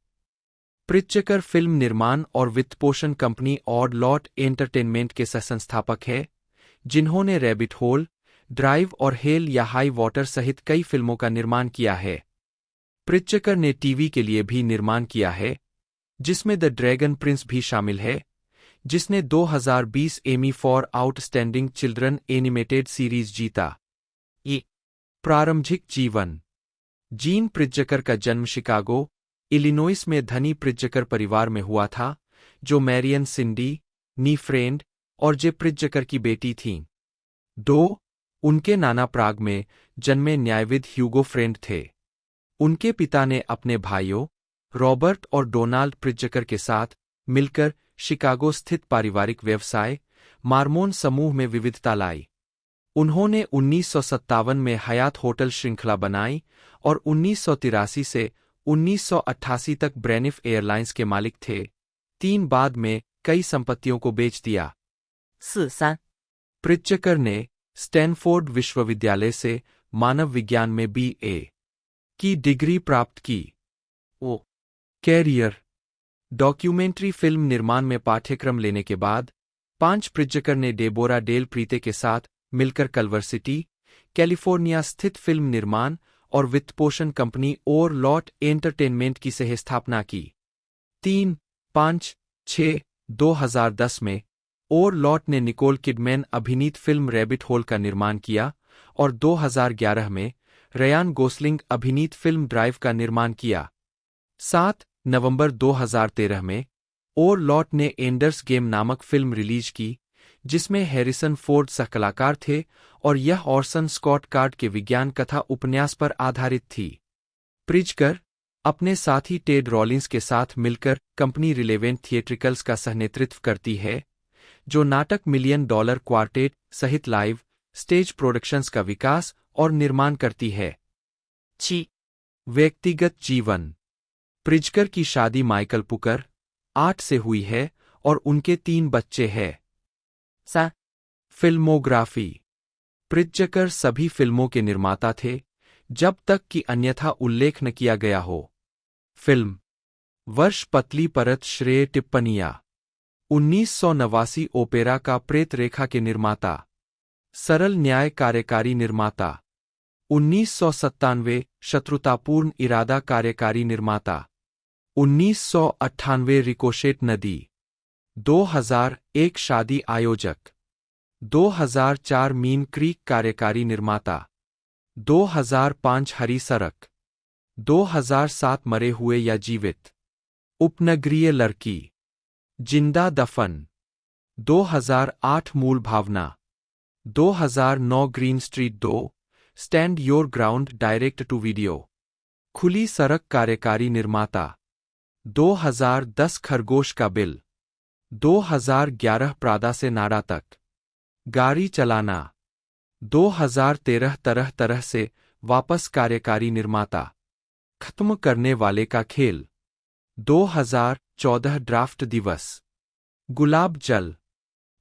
प्रिट्जकर फिल्म निर्माण और वित्तपोषण कंपनी ऑड लॉट एंटरटेनमेंट के सहसंस्थापक है, जिन्होंने रैबिट होल, ड्राइव और हेल या हाई वाटर सहित कई फिल्मों का निर्माण किया है। प्रिट्जकर ने टीवी के लिए भी निर्माण किया है, जिसमें द ड्रैगन प्रिंस भी शामिल है, जिसने 2020 Emmy for Outstanding Children Animated Series जीता। ये प्रारंभिक जीवन। जीन प्रिट्जकर का जन्म शिकागो, इलिनॉइस में धनी प्रिट्जकर परिवार में हुआ था, जो मैरियन सिंडी, नी फ्रेंड, और जे प्रिज्जकर की बेटी थीं। 2. उनके नाना प्राग में जन्मे न्यायविद ह्यूगो फ्रेंड थे। उनके पिता ने अपने भाइयों रॉबर्ट और डोनाल्ड प्रिज्जकर के साथ मिलकर शिकागो स्थित पारिवारिक व्यवसाय मार्मोन समूह में विविधता लाई। उन्होंने 1957 में हयात होटल श्रृंखला बनाई और 1983 से 1988 तक ब्रेनिफ एयरलाइंस के मालिक थे। 3 बाद में कई संपत्तियों को बेच दिया। 4-3 प्रिज्जकर ने स्टैनफोर्ड विश्वविद्यालय से मानव विज्ञान में BA की डिग्री प्राप्त की।5 कैरियर डॉक्यूमेंट्री फिल्म निर्माण में पाठ्यक्रम लेने के बाद 5 प्रिज्जकर ने डेबोरा डेल प्रीते के साथ मिलकर कल्वर सिटी, कैलिफोर्निया स्थित फिल्म निर्माण और वित्तपोषण कंपनी और लॉट एंटरटेनमेंट की सह स्थापना की। 3, 5, 6, 2010 में और लॉट ने निकोल किडमैन अभिनीत फिल्म रैबिट होल का निर्माण किया और 2011 में रयान गोसलिंग अभिनीत फिल्म ड्राइव का निर्माण किया। 7 नवंबर 2013 में और लॉट ने एंडर्स गेम नामक फिल्म रिलीज की, जिसमें हैरिसन फोर्ड सहकलाकार थे और यह ऑर्सन स्कॉट कार्ड के विज्ञान कथा उपन्यास पर आधारित थी। प्रिज्जकर अपने साथी टेड रॉलिंस के साथ मिलकर कंपनी रिलेवेंट थिएट्रिकल्स का सहनेतृत्व करती है, जो नाटक $1 मिलियन क्वार्टेट सहित लाइव स्टेज प्रोडक्शंस का विकास और निर्माण करती है। 6 व्यक्तिगत जीवन प्रिज्जकर की शादी माइकल पुकर 8 से हुई है और उनके 3 बच्चे हैं। 3 फिल्मोग्राफी प्रिज्जकर सभी फिल्मों के निर्माता थे जब तक कि अन्यथा उल्लेख न किया गया हो। फिल्म वर्ष पतली परत श्रेय टिप्पणियां 1989 ओपेरा का प्रेत रेखा के निर्माता सरल न्याय कार्यकारी निर्माता 1997 शत्रुतापूर्ण इरादा कार्यकारी निर्माता 1998 रिकोशेट नदी 2001 शादी आयोजक 2004 मीन क्रीक कार्यकारी निर्माता 2005 हरी सड़क 2007 मरे हुए या जीवित उपनगरीय लड़की जिंदा दफन 2008 मूल भावना 2009 Green Street 2 Stand Your Ground direct to video खुली सड़क कार्यकारी निर्माता 2010 खरगोश का बिल 2011 प्रादा से नाड़ा तक गाड़ी चलाना 2013 तरह तरह से वापस कार्यकारी निर्माता खत्म करने वाले का खेल 2014 ड्राफ्ट दिवस गुलाब जल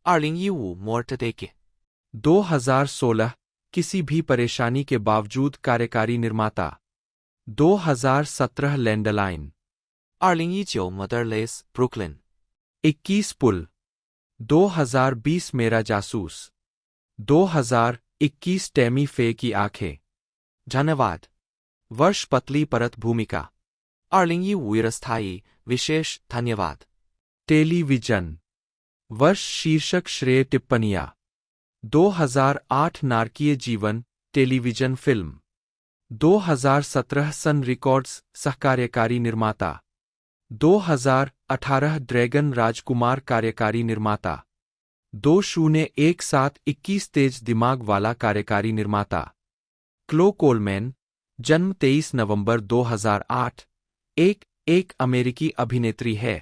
2015 मोर्ट देके 2016 किसी भी परेशानी के बावजूद कार्यकारी निर्माता 2017 लैंडलाइन 2019 मदरलेस ब्रुकलिन 21 पुल 2020 मेरा जासूस 2021 टैमी फे की आंखें धन्यवाद। वर्ष पतली परत भूमिका 2020 स्थायी विशेष धन्यवाद। टेलीविजन वर्ष शीर्षक श्रेय टिप्पणियां 2008 नारकीय जीवन टेलीविजन फिल्म 2017 सन रिकॉर्ड्स सहकार्यकारी निर्माता 2018 ड्रैगन राजकुमार कार्यकारी निर्माता 2017 तेज दिमाग वाला कार्यकारी निर्माता क्लो कोलमैन जन्म 23 नवंबर 2008 एक अमेरिकी अभिनेत्री है।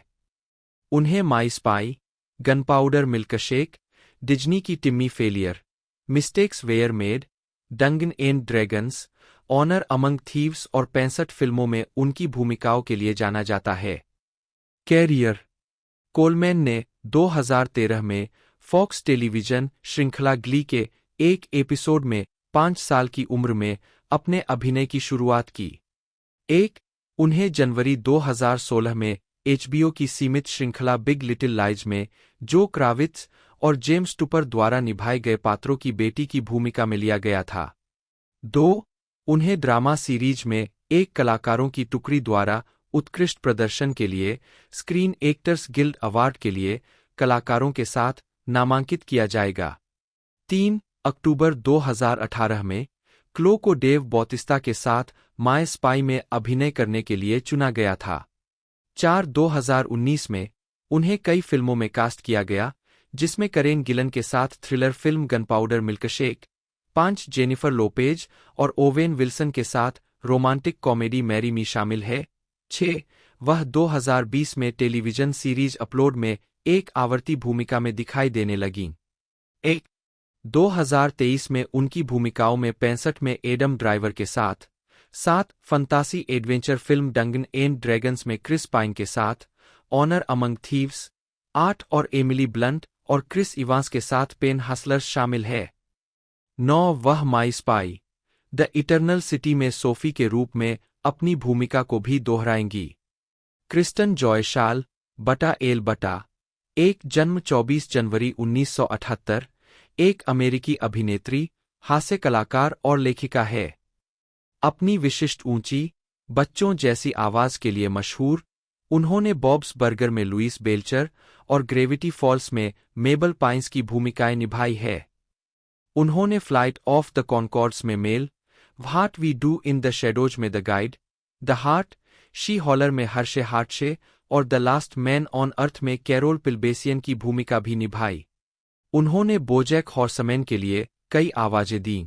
उन्हें My Spy Gunpowder Milkshake Disney की Timmy Failure Mistakes Were Made Dungeons and Dragons Honor among Thieves और 65 फिल्मों में उनकी भूमिकाओं के लिए जाना जाता है। कैरियर कोलमैन ने 2013 में फॉक्स टेलीविजन श्रृंखला ग्ली के एक एपिसोड में 5 साल की उम्र में अपने अभिनय की शुरुआत की। उन्हें जनवरी 2016 में HBO की सीमित श्रृंखला बिग लिटिल लाइज में जो क्रावित्ज और जेम्स टूपर द्वारा निभाए गए पात्रों की बेटी की भूमिका में लिया गया था। 2. उन्हें ड्रामा सीरीज में एक कलाकारों की टुकड़ी द्वारा उत्कृष्ट प्रदर्शन के लिए स्क्रीन एक्टर्स गिल्ड अवार्ड के लिए कलाकारों के साथ नामांकित किया जाएगा। 3 अक्टूबर 2018 में क्लो को डेव बॉतिस्ता के साथ माय स्पाई में अभिनय करने के लिए चुना गया था। 4 2019 में उन्हें कई फिल्मों में कास्ट किया गया, जिसमें करेन गिलन के साथ thriller film gunpowder milkshake. 5 Jennifer Lopez और ओवेन विल्सन के साथ रोमांटिक कॉमेडी मैरी मी शामिल है। 6 वह 2020 में टेलीविजन सीरीज अपलोड में एक आवर्ती भूमिका में दिखाई देने लगीं। 1 2023 में उनकी भूमिकाओं में 65 में एडम ड्राइवर के साथ, 7 fantasy adventure film dungeons and dragons में क्रिस पाइन के साथ, ऑनर अमंग थीव्स। 8 और एमिली ब्लंट और क्रिस इवांस के साथ पेन हसलर्स शामिल है। 9 वह my spy the eternal city में सोफी के रूप में अपनी भूमिका को भी दोहराएंगी। क्रिस्टन जॉय शाल बटा एल बटा 1 जन्म 24 जनवरी 1978, एक अमेरिकी अभिनेत्री, हास्य कलाकार और लेखिका है। अपनी विशिष्ट ऊंची, बच्चों जैसी आवाज के लिए मशहूर, उन्होंने बॉब्स बर्गर में लुइस बेल्चर और ग्रेविटी फॉल्स में मेबल पाइन्स की भूमिकाएं निभाई है। उन्होंने फ्लाइट ऑफ द कॉनकॉर्ड्स में Mel, what we do in the shadows में the guide, the heart, she holler में हर्षे हार्टशे और the last man on earth में कैरोल पिल्बेसियन की भूमिका भी निभाई। उन्होंने बोजैक हॉर्समैन के लिए कई आवाजें दीं।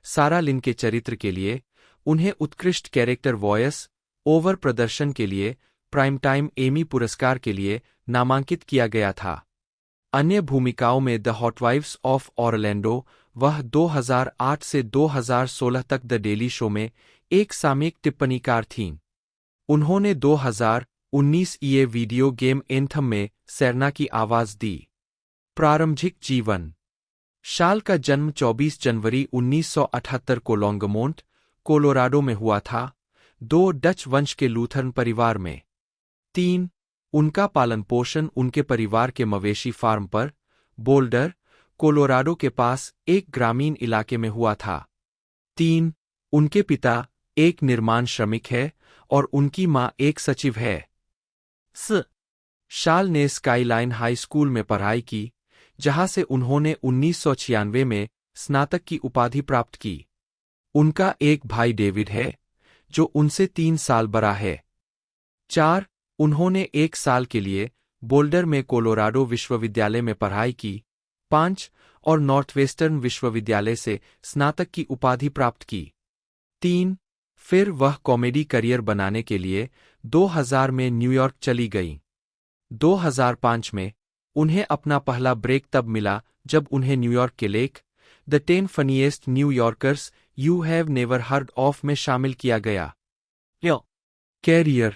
सारा लिन के चरित्र के लिए उन्हें उत्कृष्ट कैरेक्टर वॉयस ओवर प्रदर्शन के लिए प्राइम टाइम एमी पुरस्कार के लिए नामांकित किया गया था। अन्य भूमिकाओं में द हॉटवाइव्स ऑफ ऑरलैंडो, वह 2008 से 2016 तक द डेली शो में एक सामयिक टिप्पणीकार थीं। उन्होंने 2019 ईए वीडियो गेम एंथम में सेरना की आवाज दी। प्रारंभिक जीवन। शाल का जन्म 24 जनवरी 1978 को लॉन्गमोंट, कोलोराडो में हुआ था, 2 डच वंश के लूथरन परिवार में। 3 उनका पालन पोषण उनके परिवार के मवेशी फार्म पर, बोल्डर, कोलोराडो के पास एक ग्रामीण इलाके में हुआ था। 3 उनके पिता एक निर्माण श्रमिक है और उनकी मां एक सचिव है। शाल ने स्काईलाइन हाई स्कूल में पढ़ाई की, जहां से उन्होंने 1996 में स्नातक की उपाधि प्राप्त की। उनका एक भाई डेविड है, जो उनसे 3 साल बड़ा है। 4 उन्होंने 1 साल के लिए बोल्डर में कोलोराडो विश्वविद्यालय में पढ़ाई की। 5 और नॉर्थवेस्टर्न विश्वविद्यालय से स्नातक की उपाधि प्राप्त की। 3 फिर वह कॉमेडी करियर बनाने के लिए 2000 में न्यूयॉर्क चली गईं। 2005 में उन्हें अपना पहला ब्रेक तब मिला जब उन्हें न्यूयॉर्क के लेख the 10 funniest New Yorkers you have never heard of में शामिल किया गया। कैरियर।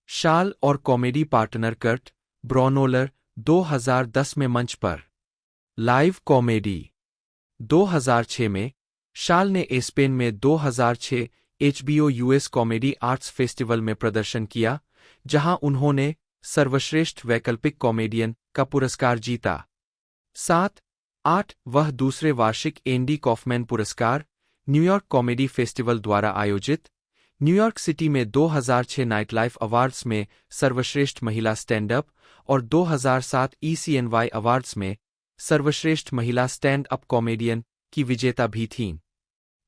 शाल और कॉमेडी पार्टनर कर्ट ब्रॉनोलर 2010 में मंच पर। Live comedy. 2006 में शाल ने एस्पेन में 2006 HBO US comedy arts festival में प्रदर्शन किया, जहां उन्होंने सर्वश्रेष्ठ वैकल्पिक कॉमेडियन का पुरस्कार जीता। 7-8 वह दूसरे वार्षिक एंडी कॉफमैन पुरस्कार, न्यूयॉर्क कॉमेडी फेस्टिवल द्वारा आयोजित, न्यूयॉर्क सिटी में 2006 नाइट लाइफ अवार्ड्स में सर्वश्रेष्ठ महिला स्टैंड अप और 2007 ECNY अवार्ड्स में सर्वश्रेष्ठ महिला स्टैंड अप कॉमेडियन की विजेता भी थीं।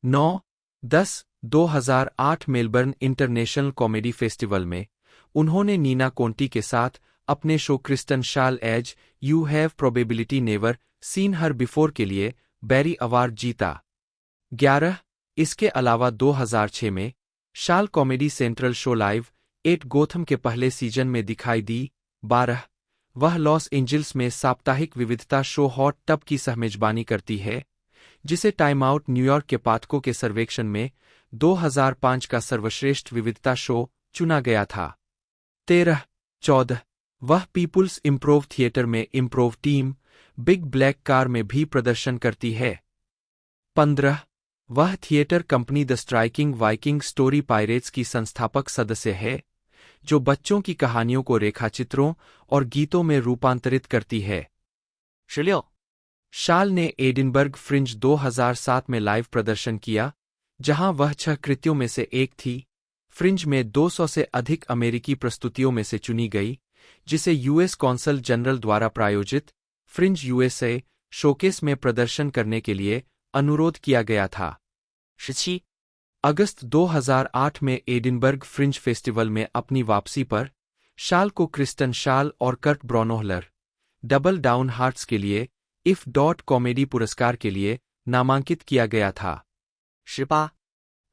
9-10 2008 मेलबर्न इंटरनेशनल कॉमेडी फेस्टिवल में उन्होंने नीना कोंटी के साथ अपने show Kristen Schaal as you have probability never seen her before के लिए बैरी अवार्ड जीता। 11 इसके अलावा 2006 में Schaal comedy central show live 8 Gotham के पहले सीजन में दिखाई दी। 12 वह लॉस एंजल्स में साप्ताहिक विविधता शो हॉट टब की सहमेजबानी करती है, जिसे टाइम आउट न्यूयॉर्क के पाठकों के सर्वेक्षण में 2005 का सर्वश्रेष्ठ विविधता शो चुना गया था। 13-14 वह पीपुल्स इम्प्रोव थिएटर में improv team big black car में भी प्रदर्शन करती है। 15 वह theatre company the striking Viking story pirates की संस्थापक सदस्य है, जो बच्चों की कहानियों को रेखाचित्रों और गीतों में रूपांतरित करती है। 16 शाल ने एडिनबर्ग फ्रिंज 2007 में लाइव प्रदर्शन किया, जहां वह 6 कृतियों में से एक थी। फ्रिंज में 200 से अधिक अमेरिकी प्रस्तुतियों में से चुनी गई, जिसे यूएस कौंसल जनरल द्वारा प्रायोजित फ्रिंज यूएसए शोकेस में प्रदर्शन करने के लिए अनुरोध किया गया था। 17 अगस्त 2008 में एडिनबर्ग फ्रिंज फेस्टिवल में अपनी वापसी पर शाल को क्रिस्टन शाल और कर्ट ब्रॉनोहलर डबल डाउन हार्ट्स के लिए इफ डॉट कॉमेडी पुरस्कार के लिए नामांकित किया गया था। 18.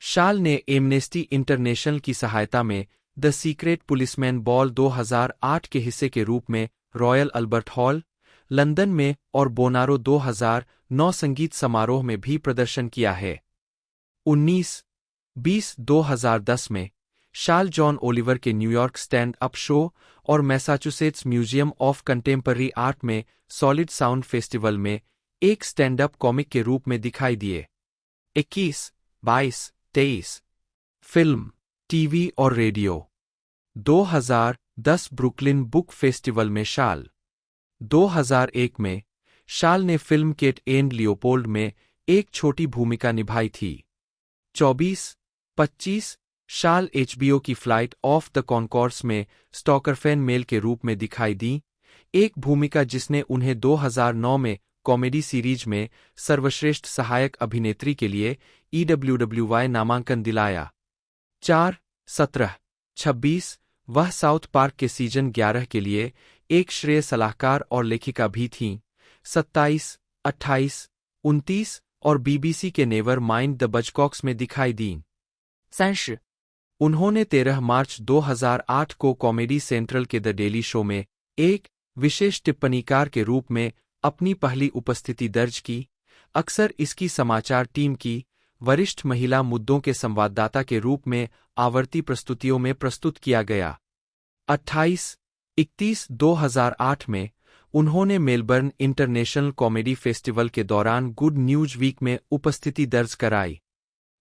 शाल ने एमनेस्टी इंटरनेशनल की सहायता में द सीक्रेट पुलिसमैन बॉल 2008 के हिस्से के रूप में रॉयल अल्बर्ट हॉल, लंदन में और बोनारो 2009 संगीत समारोह में भी प्रदर्शन किया है। 19-20-2010 में शाल जॉन ओलिवर के न्यूयॉर्क स्टैंड अप शो और Massachusetts museum of contemporary art में सॉलिड साउंड फेस्टिवल में एक स्टैंड अप कॉमिक के रूप में दिखाई दिए। 21-22-23. फिल्म, टीवी और रेडियो। 2010 ब्रुकलिन बुक फेस्टिवल में शाल। 2001 में शाल ने फिल्म केट एंड लियोपोल्ड में एक छोटी भूमिका निभाई थी। 24-25 शाल एचबीओ की फ्लाइट ऑफ द कॉनकॉर्ड्स में स्टॉकरफैन मेल के रूप में दिखाई दी, एक भूमिका जिसने उन्हें 2009 में कॉमेडी सीरीज में सर्वश्रेष्ठ सहायक अभिनेत्री के लिए EWWY नामांकन दिलाया। 4-17-26 वह साउथ पार्क के सीजन 11 के लिए एक श्रेय सलाहकार और लेखिका भी थीं। 27-28-29 और बीबीसी के नेवर माइंड द बजकॉक्स में दिखाई दीं। 30. उन्होंने 13 मार्च 2008 को कॉमेडी सेंट्रल के द डेली शो में एक विशेष टिप्पणीकार के रूप में अपनी पहली उपस्थिति दर्ज की, अक्सर इसकी समाचार टीम की वरिष्ठ महिला मुद्दों के संवाददाता के रूप में आवर्ती प्रस्तुतियों में प्रस्तुत किया गया। 28-31-2008 में उन्होंने मेलबर्न इंटरनेशनल कॉमेडी फेस्टिवल के दौरान गुड न्यूज वीक में उपस्थिति दर्ज कराई।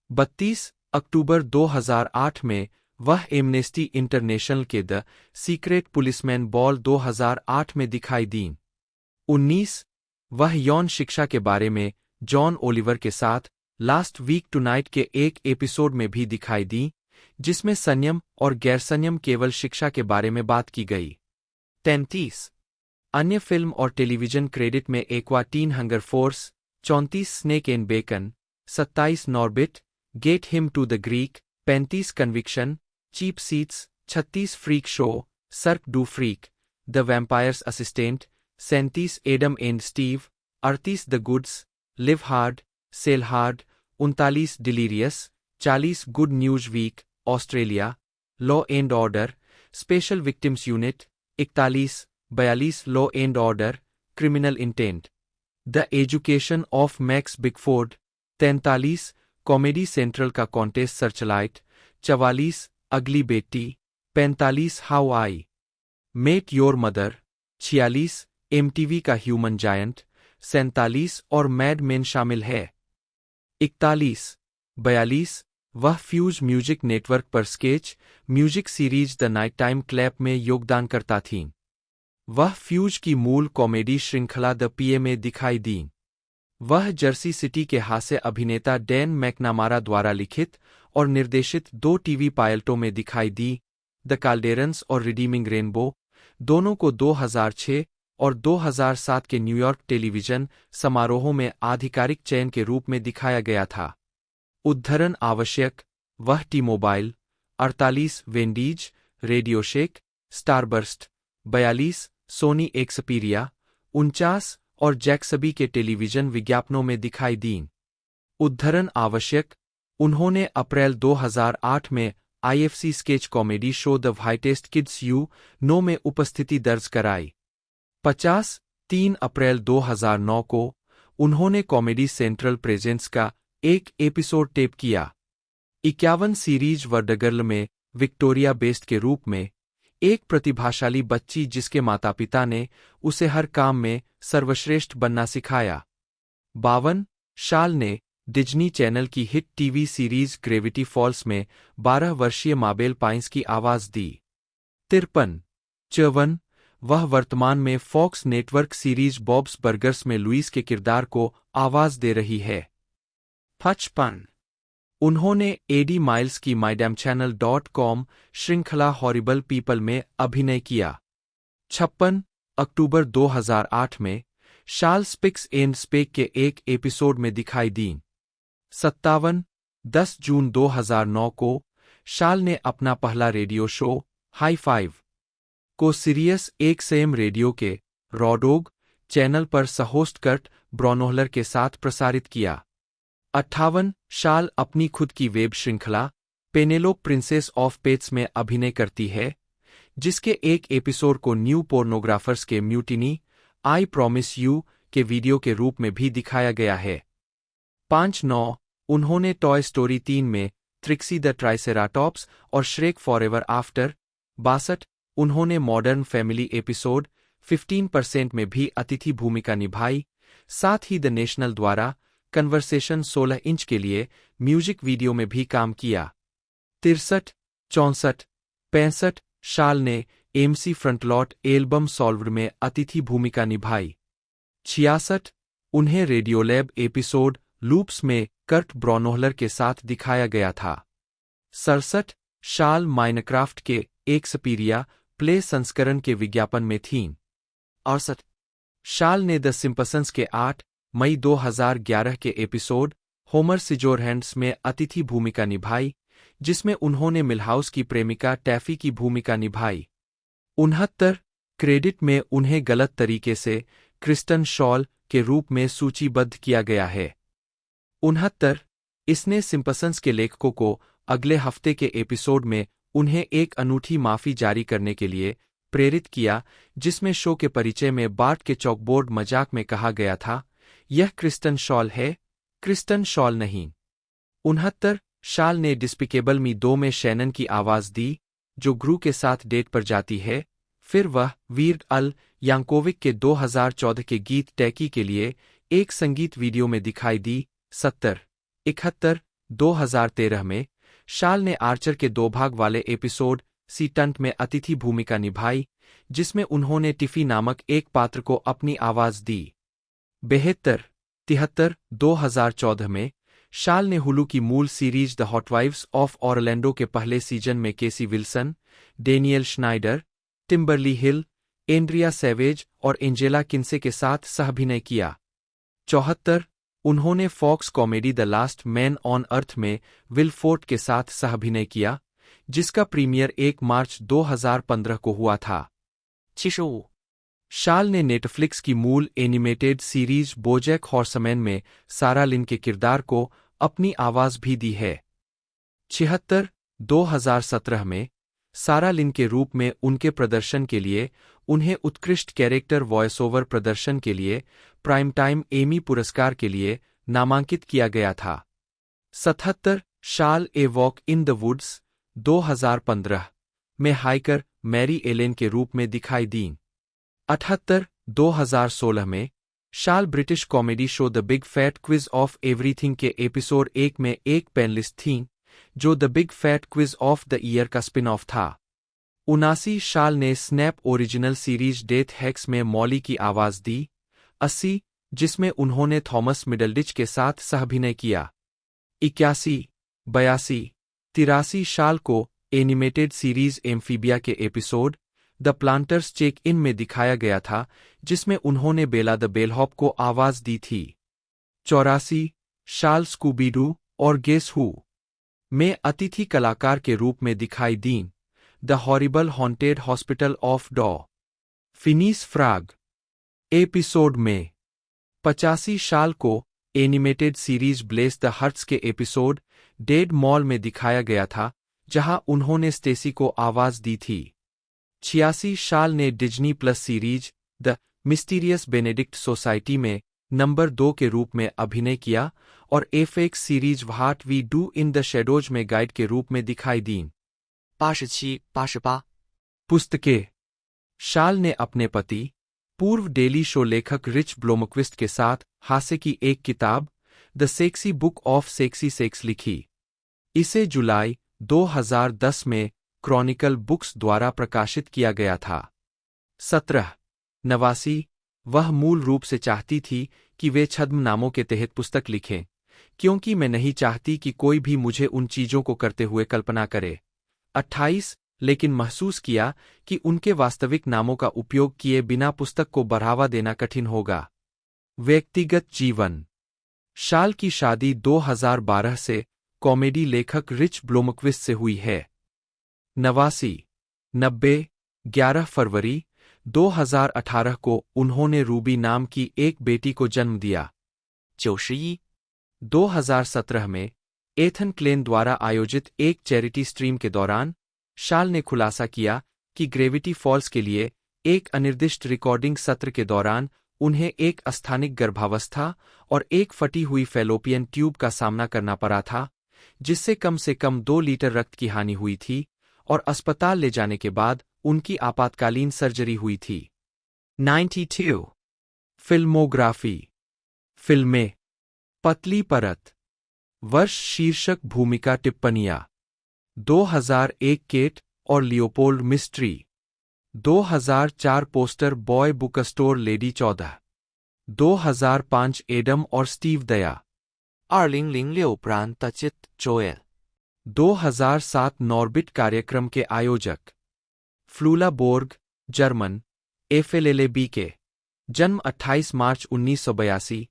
32 अक्टूबर 2008 में वह एमनेस्टी इंटरनेशनल के द सीक्रेट पुलिसमैन बॉल 2008 में दिखाई दीं। 19 वह यौन शिक्षा के बारे में जॉन ओलिवर के साथ लास्ट वीक टुनाइट के एक एपिसोड में भी दिखाई दी, जिसमें संयम और गैरसंयम केवल शिक्षा के बारे में बात की गई। 33. अन्य फिल्म और टेलीविजन क्रेडिट में aqua teen hunger force, 34 snake and bacon, 27 Norbit, get him to the Greek, 35 conviction, cheap seats, 36 freak show, cirque du freak, the vampire's assistant, 37 Adam and Steve, 38 the goods, live hard, sell hard, 39 delirious, 40 good news week, Australia, law and order, special victims unit, 41-42 law and order, criminal intent, the education of Max बिगफोर्ड, 43 Comedy Central का contest Searchlight, 44 Ugly Betty, 45 How I Met Your Mother, 46 MTV का Human Giant, 47 और Mad Men शामिल है। 41-42 वह Fuse Music Network पर sketch music series The Night Time Clap में योगदान करता थीं। वह फ्यूज की मूल कॉमेडी श्रृंखला द पीए में दिखाई दीं। वह जर्सी सिटी के हास्य अभिनेता डैन मैकनामारा द्वारा लिखित और निर्देशित 2 टीवी पायलटों में दिखाई दी, द काल्डेरन्स और रिडीमिंग रेनबो, दोनों को 2006 और 2007 के न्यूयॉर्क टेलीविजन समारोहों में आधिकारिक चयन के रूप में दिखाया गया था। उद्धरण आवश्यक, वह T mobile, 48 वेंडीज, radio shake, starburst, 42 Sony Xperia, 49 और जैक्सबी के टेलीविजन विज्ञापनों में दिखाई दीं। उद्धरण आवश्यक, उन्होंने अप्रैल 2008 में IFC sketch comedy show the whitest kids you know में उपस्थिति दर्ज कराई। 50 3 अप्रैल 2009 को उन्होंने कॉमेडी सेंट्रल प्रेजेंस का एक एपिसोड टेप किया। 51 सीरीज वर्डगर्ल में विक्टोरिया बेस्ट के रूप में एक प्रतिभाशाली बच्ची जिसके माता पिता ने उसे हर काम में सर्वश्रेष्ठ बनना सिखाया। 52 शाल ने डिज्नी चैनल की hit TV series Gravity Falls में 12 वर्षीय माबेल पाइंस की आवाज दी। 53 वह वर्तमान में Fox Network series Bob's Burgers में लुइस के किरदार को आवाज दे रही है। 55 उन्होंने एडी माइल्स की mydamchannel.com श्रृंखला हॉरिबल पीपल में अभिनय किया। 56 अक्टूबर 2008 में शाल स्पिक्स एंड स्पेक के एक एपिसोड में दिखाई दीं। 57 10 जून 2009 को शाल ने अपना पहला रेडियो शो हाई फाइव को सीरियस XM रेडियो के रॉडोग चैनल पर सहोस्ट कर्ट ब्रॉनोहलर के साथ प्रसारित किया। 58 शाल अपनी खुद की वेब श्रृंखला पेनेलोप प्रिंसेस ऑफ पेट्स में अभिनय करती है, जिसके एक एपिसोड को न्यू पोर्नोग्राफर्स के म्यूटिनी आई प्रॉमिस यू के वीडियो के रूप में भी दिखाया गया है। 59 उन्होंने टॉय स्टोरी 3 में ट्रिक्सी द ट्राइसेराटॉप्स और श्रेक फॉरएवर आफ्टर। 62 उन्होंने मॉडर्न फैमिली एपिसोड 15% में भी अतिथि भूमिका निभाई, साथ ही द नेशनल द्वारा कन्वर्सेशन 16 इंच के लिए म्यूजिक वीडियो में भी काम किया। 63 64 65 शाल ने एमसी फ्रंटलॉट एल्बम सॉल्व्ड में अतिथि भूमिका निभाई। 66 उन्हें रेडियोलैब एपिसोड लूप्स में कर्ट ब्रॉनोहलर के साथ दिखाया गया था। 67 शाल माइनक्राफ्ट के एक सपीरिया प्ले संस्करण के विज्ञापन में थीं। 68 शाल ने द सिम्पसंस के 8 मई 2011 के एपिसोड होमर सिजोरहैंड्स में अतिथि भूमिका निभाई, जिसमें उन्होंने मिलहाउस की प्रेमिका टैफी की भूमिका निभाई। 69 क्रेडिट में उन्हें गलत तरीके से क्रिस्टन शॉल के रूप में सूचीबद्ध किया गया है। 69 इसने सिम्पसंस के लेखकों को अगले हफ्ते के एपिसोड में उन्हें एक अनूठी माफी जारी करने के लिए प्रेरित किया, जिसमें शो के परिचय में बार्ट के चॉकबोर्ड मजाक में कहा गया था, यह क्रिस्टन शॉल है, क्रिस्टन शॉल नहीं। 69 शाल ने डिस्पिकेबल मी 2 में शैनन की आवाज दी, जो ग्रू के साथ डेट पर जाती है। फिर वह वीर्ड अल यांकोविक के 2014 के गीत टैकी के लिए एक संगीत वीडियो में दिखाई दी। 70 71 2013 में शाल ने आर्चर के 2 भाग वाले एपिसोड सी टंट में अतिथि भूमिका निभाई, जिसमें उन्होंने टिफी नामक एक पात्र को अपनी आवाज दी। 72 73 2014 में शाल ने हुलू की मूल series The Hotwives Of Orlando के पहले सीजन में Casey Wilson, Danielle Schneider, Timberly Hill, Andrea Savage और एंजेला किन्से के साथ सहअभिनय किया। 74 उन्होंने Fox comedy The last man on earth में विल फोर्ट के साथ सहअभिनय किया, जिसका प्रीमियर 1 मार्च 2015 को हुआ था। 75 शाल ने नेटफ्लिक्स की मूल एनिमेटेड सीरीज बोजैक हॉर्समैन में सारा लिन के किरदार को अपनी आवाज भी दी है। 76 2017 में सारा लिन के रूप में उनके प्रदर्शन के लिए उन्हें उत्कृष्ट कैरेक्टर वॉइस ओवर प्रदर्शन के लिए प्राइम टाइम एमी पुरस्कार के लिए नामांकित किया गया था। 77 Schaal a walk in the woods 2015 में हाइकर मैरी एलेन के रूप में दिखाई दीं। 78 2016 में Schaal British comedy show the big fat quiz of everything के एपिसोड 1 में एक पैनलिस्ट थीं, जो the big fat quiz of the year का स्पिन ऑफ था। 79 शाल ने Snap original series death hacks में मॉली की आवाज दी। 80 जिसमें उन्होंने थॉमस मिडलडिच के साथ सहअभिनय किया। 81 82 83 शाल को एनिमेटेड सीरीज एम्फीबिया के episode The Planters Check In में दिखाया गया था, जिसमें उन्होंने बेला द बेलहॉप को आवाज दी थी। 84 शाल स्कूबीडू और गेस हू में अतिथि कलाकार के रूप में दिखाई दीं, The Horrible Haunted Hospital Of Dr Phineas Frog episode में। 85 शाल को animated series Bless The Harts के एपिसोड डेड मॉल में दिखाया गया था, जहां उन्होंने स्टेसी को आवाज दी थी। 86 शाल ने Disney Plus series The Mysterious Benedict Society में नंबर 2 के रूप में अभिनय किया और FX series What we do in the shadows में गाइड के रूप में दिखाई दीं। 87 88 पुस्तकें शाल ने अपने पति पूर्व डेली शो लेखक रिच ब्लोमक्विस्ट के साथ हास्य की एक किताब the sexy book of sexy sex लिखी। इसे जुलाई 2010 में क्रॉनिकल बुक्स द्वारा प्रकाशित किया गया था। 17 89 वह मूल रूप से चाहती थी कि वे छद्म नामों के तहत पुस्तक लिखें, क्योंकि मैं नहीं चाहती कि कोई भी मुझे उन चीजों को करते हुए कल्पना करे। 28 लेकिन महसूस किया कि उनके वास्तविक नामों का उपयोग किए बिना पुस्तक को बढ़ावा देना कठिन होगा। व्यक्तिगत जीवन शाल की शादी 2012 से कॉमेडी लेखक रिच ब्लोमक्विस्ट से हुई है। 89 90 11 फरवरी 2018 को उन्होंने रूबी नाम की एक बेटी को जन्म दिया। 91 2017 में एथन क्लेन द्वारा आयोजित एक चैरिटी स्ट्रीम के दौरान शाल ने खुलासा किया कि ग्रेविटी फॉल्स के लिए एक अनिर्दिष्ट रिकॉर्डिंग सत्र के दौरान उन्हें एक अस्थानिक गर्भावस्था और एक फटी हुई फैलोपियन ट्यूब का सामना करना पड़ा था, जिससे कम से कम 2 लीटर रक्त की हानि हुई थी और अस्पताल ले जाने के बाद उनकी आपातकालीन सर्जरी हुई थी। 92 फिल्मोग्राफी। फिल्में। पतली परत। वर्ष शीर्षक भूमिका टिप्पणियां 2001 केट और Leopold mystery. 2004 poster boy bookstore lady 14। 2005 Adam और स्टीव दया। 2006 प्रांतचित जोएल। 2007 नॉर्बिट कार्यक्रम के आयोजक फ्लूला बोर्ग, जर्मन, एफएलएलए के जन्म 28 मार्च 1982,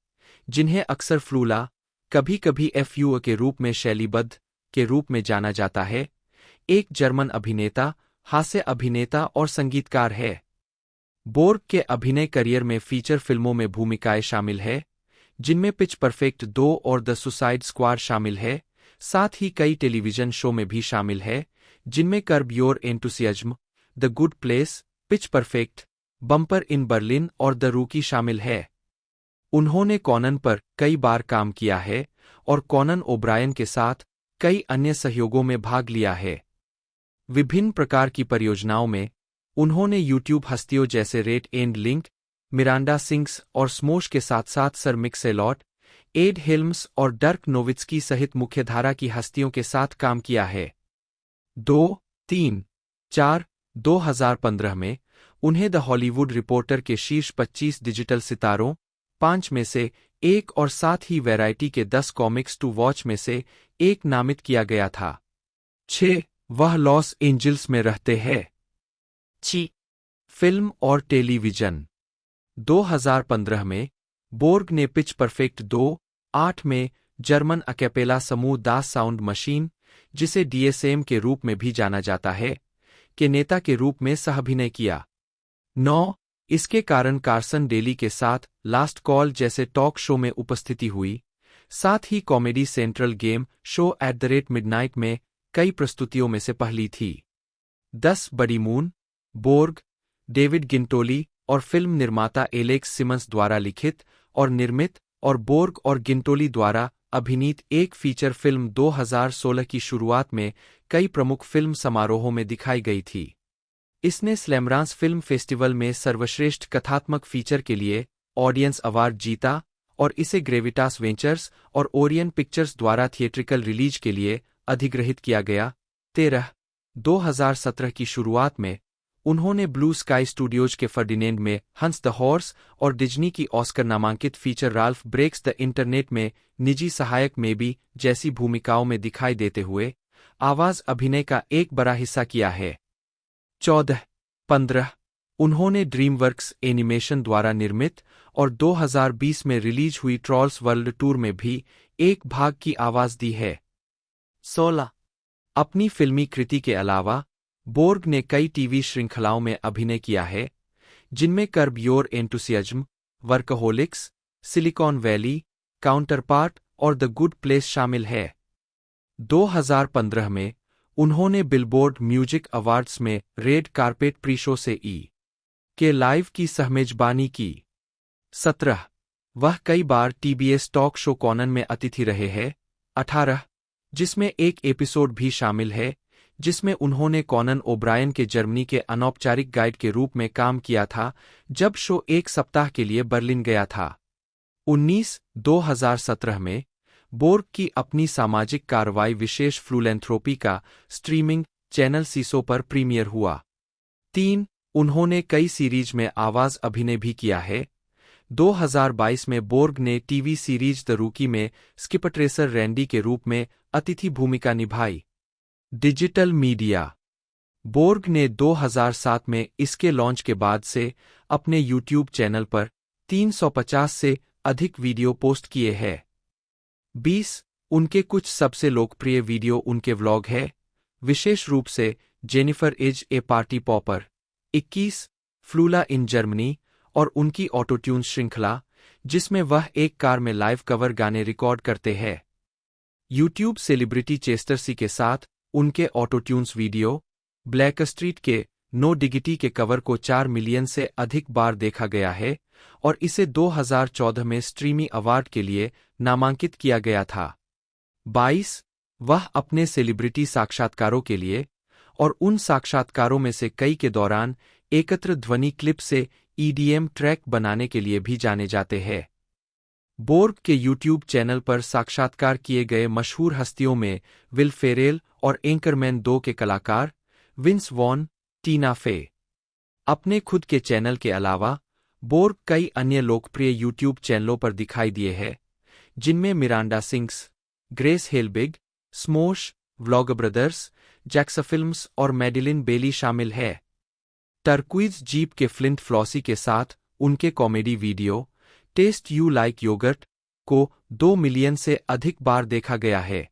जिन्हें अक्सर फ्लूला, कभी कभी एफयू के रूप में शैलीबद्ध के रूप में जाना जाता है, एक जर्मन अभिनेता, हास्य अभिनेता और संगीतकार है। बोर्ग के अभिनय करियर में फीचर फिल्मों में भूमिकाएं शामिल है, जिनमें पिच परफेक्ट 2 और द सुसाइड स्क्वाड शामिल है, साथ ही कई टेलीविजन शो में भी शामिल है, जिनमें curb your enthusiasm, the good place, pitch perfect, bumper in Berlin और द रूकी शामिल है। उन्होंने कॉनन पर कई बार काम किया है और कॉनन ओब्रायन के साथ कई अन्य सहयोगों में भाग लिया है। विभिन्न प्रकार की परियोजनाओं में उन्होंने यूट्यूब हस्तियों जैसे rate and link, Miranda sings और स्मोश के साथ साथ सर मिक्सेलॉट, एड हेल्म्स और डर्क नोवित्स्की सहित मुख्यधारा की हस्तियों के साथ काम किया है। 2, 3, 4, 2015 में उन्हें द हॉलीवुड रिपोर्टर के शीर्ष 25 डिजिटल सितारों 5 में से एक और साथ ही वैरायटी के 10 कॉमिक्स टू वॉच में से एक नामित किया गया था। 6. वह लॉस एंजिल्स में रहते हैं। 6 फिल्म और टेलीविजन। 2015 में बोर्ग ने पिच परफेक्ट 2:8 में जर्मन अकेपेला समूह दास साउंड मशीन, जिसे डीएसएम के रूप में भी जाना जाता है, के नेता के रूप में सहअभिनय किया। 9. इसके कारण कार्सन डेली के साथ लास्ट कॉल जैसे टॉक शो में उपस्थिति हुई, साथ ही comedy central game show @at midnight में कई प्रस्तुतियों में से पहली थी। 10. बड़ी मून, बोर्ग, डेविड गिंटोली और फिल्म निर्माता एलेक्स सिमंस द्वारा लिखित और निर्मित और बोर्ग और गिंटोली द्वारा अभिनीत एक फीचर फिल्म 2016 की शुरुआत में कई प्रमुख फिल्म समारोहों में दिखाई गई थी। इसने स्लैमरांस फिल्म फेस्टिवल में सर्वश्रेष्ठ कथात्मक फीचर के लिए ऑडियंस अवार्ड जीता और इसे ग्रेविटास वेंचर्स और ओरियन पिक्चर्स द्वारा थिएट्रिकल रिलीज के लिए अधिग्रहित किया गया। 13. 2017 की शुरुआत में उन्होंने ब्लू स्काई स्टूडियोज के फर्डिनेंड में हंस द हॉर्स और डिज्नी की ऑस्कर नामांकित feature Ralph Breaks The Internet में निजी सहायक में भी जैसी भूमिकाओं में दिखाई देते हुए आवाज अभिनय का एक बड़ा हिस्सा किया है। 14. 15. उन्होंने ड्रीमवर्क्स एनिमेशन द्वारा निर्मित और 2020 में रिलीज हुई ट्रॉल्स वर्ल्ड टूर में भी एक भाग की आवाज दी है। 16 अपनी फिल्मी कृति के अलावा बोर्ग ने कई टीवी श्रृंखलाओं में अभिनय किया है, जिनमें curb your enthusiasm, workaholics, Silicon Valley, counterpart और द गुड प्लेस शामिल है। 2015 में उन्होंने बिलबोर्ड म्यूजिक अवार्ड्स में रेड कार्पेट प्री शो से के लाइव की सहमेजबानी की। 17. वह कई बार टीबीएस टॉक शो कॉनन में अतिथि रहे हैं। 18. जिसमें एक एपिसोड भी शामिल है, जिसमें उन्होंने कॉनन ओब्रायन के जर्मनी के अनौपचारिक गाइड के रूप में काम किया था जब शो एक सप्ताह के लिए बर्लिन गया था। 19. 2017 में बोर्ग की अपनी सामाजिक कार्रवाई विशेष फ्लूलेंथ्रोपी का स्ट्रीमिंग चैनल सीसो पर प्रीमियर हुआ। 3. उन्होंने कई सीरीज में आवाज अभिनय भी किया है। 2022 में बोर्ग ने टीवी सीरीज द रूकी में स्किपट्रेसर रैंडी के रूप में अतिथि भूमिका निभाई। Digital media. बोर्ग ने 2007 में इसके लॉन्च के बाद से अपने यूट्यूब चैनल पर 350 से अधिक वीडियो पोस्ट किए हैं। 20. उनके कुछ सबसे लोकप्रिय वीडियो उनके व्लॉग है, विशेष रूप से Jennifer is a party pooper. 21. Flula in Germany और उनकी ऑटोट्यून श्रृंखला, जिसमें वह एक कार में लाइव कवर गाने रिकॉर्ड करते हैं। यूट्यूब सेलिब्रिटी चेस्टर सी के साथ उनके ऑटोट्यून्स वीडियो, ब्लैक स्ट्रीट के नो डिगिटी के कवर को 4 मिलियन से अधिक बार देखा गया है और इसे 2014 में स्ट्रीमी अवार्ड के लिए नामांकित किया गया था। 22 वह अपने सेलिब्रिटी साक्षात्कारों के लिए और उन साक्षात्कारों में से कई के दौरान एकत्र ध्वनि क्लिप से EDM ट्रैक बनाने के लिए भी जाने जाते हैं। बोर्ग के यूट्यूब चैनल पर साक्षात्कार किए गए मशहूर हस्तियों में विल फेरेल और एंकरमैन 2 के कलाकार विंस वॉन, टीना फे। अपने खुद के चैनल के अलावा बोर्ग कई अन्य लोकप्रिय यूट्यूब चैनलों पर दिखाई दिए हैं, जिनमें Miranda Sings, Grace Helbig, Smosh, vlog brothers, jacksfilms और मैडिलिन बेली शामिल है। टर्क्विज जीप के फ्लिंट फ्लॉसी के साथ उनके comedy video taste you like yogurt को 2 मिलियन से अधिक बार देखा गया है।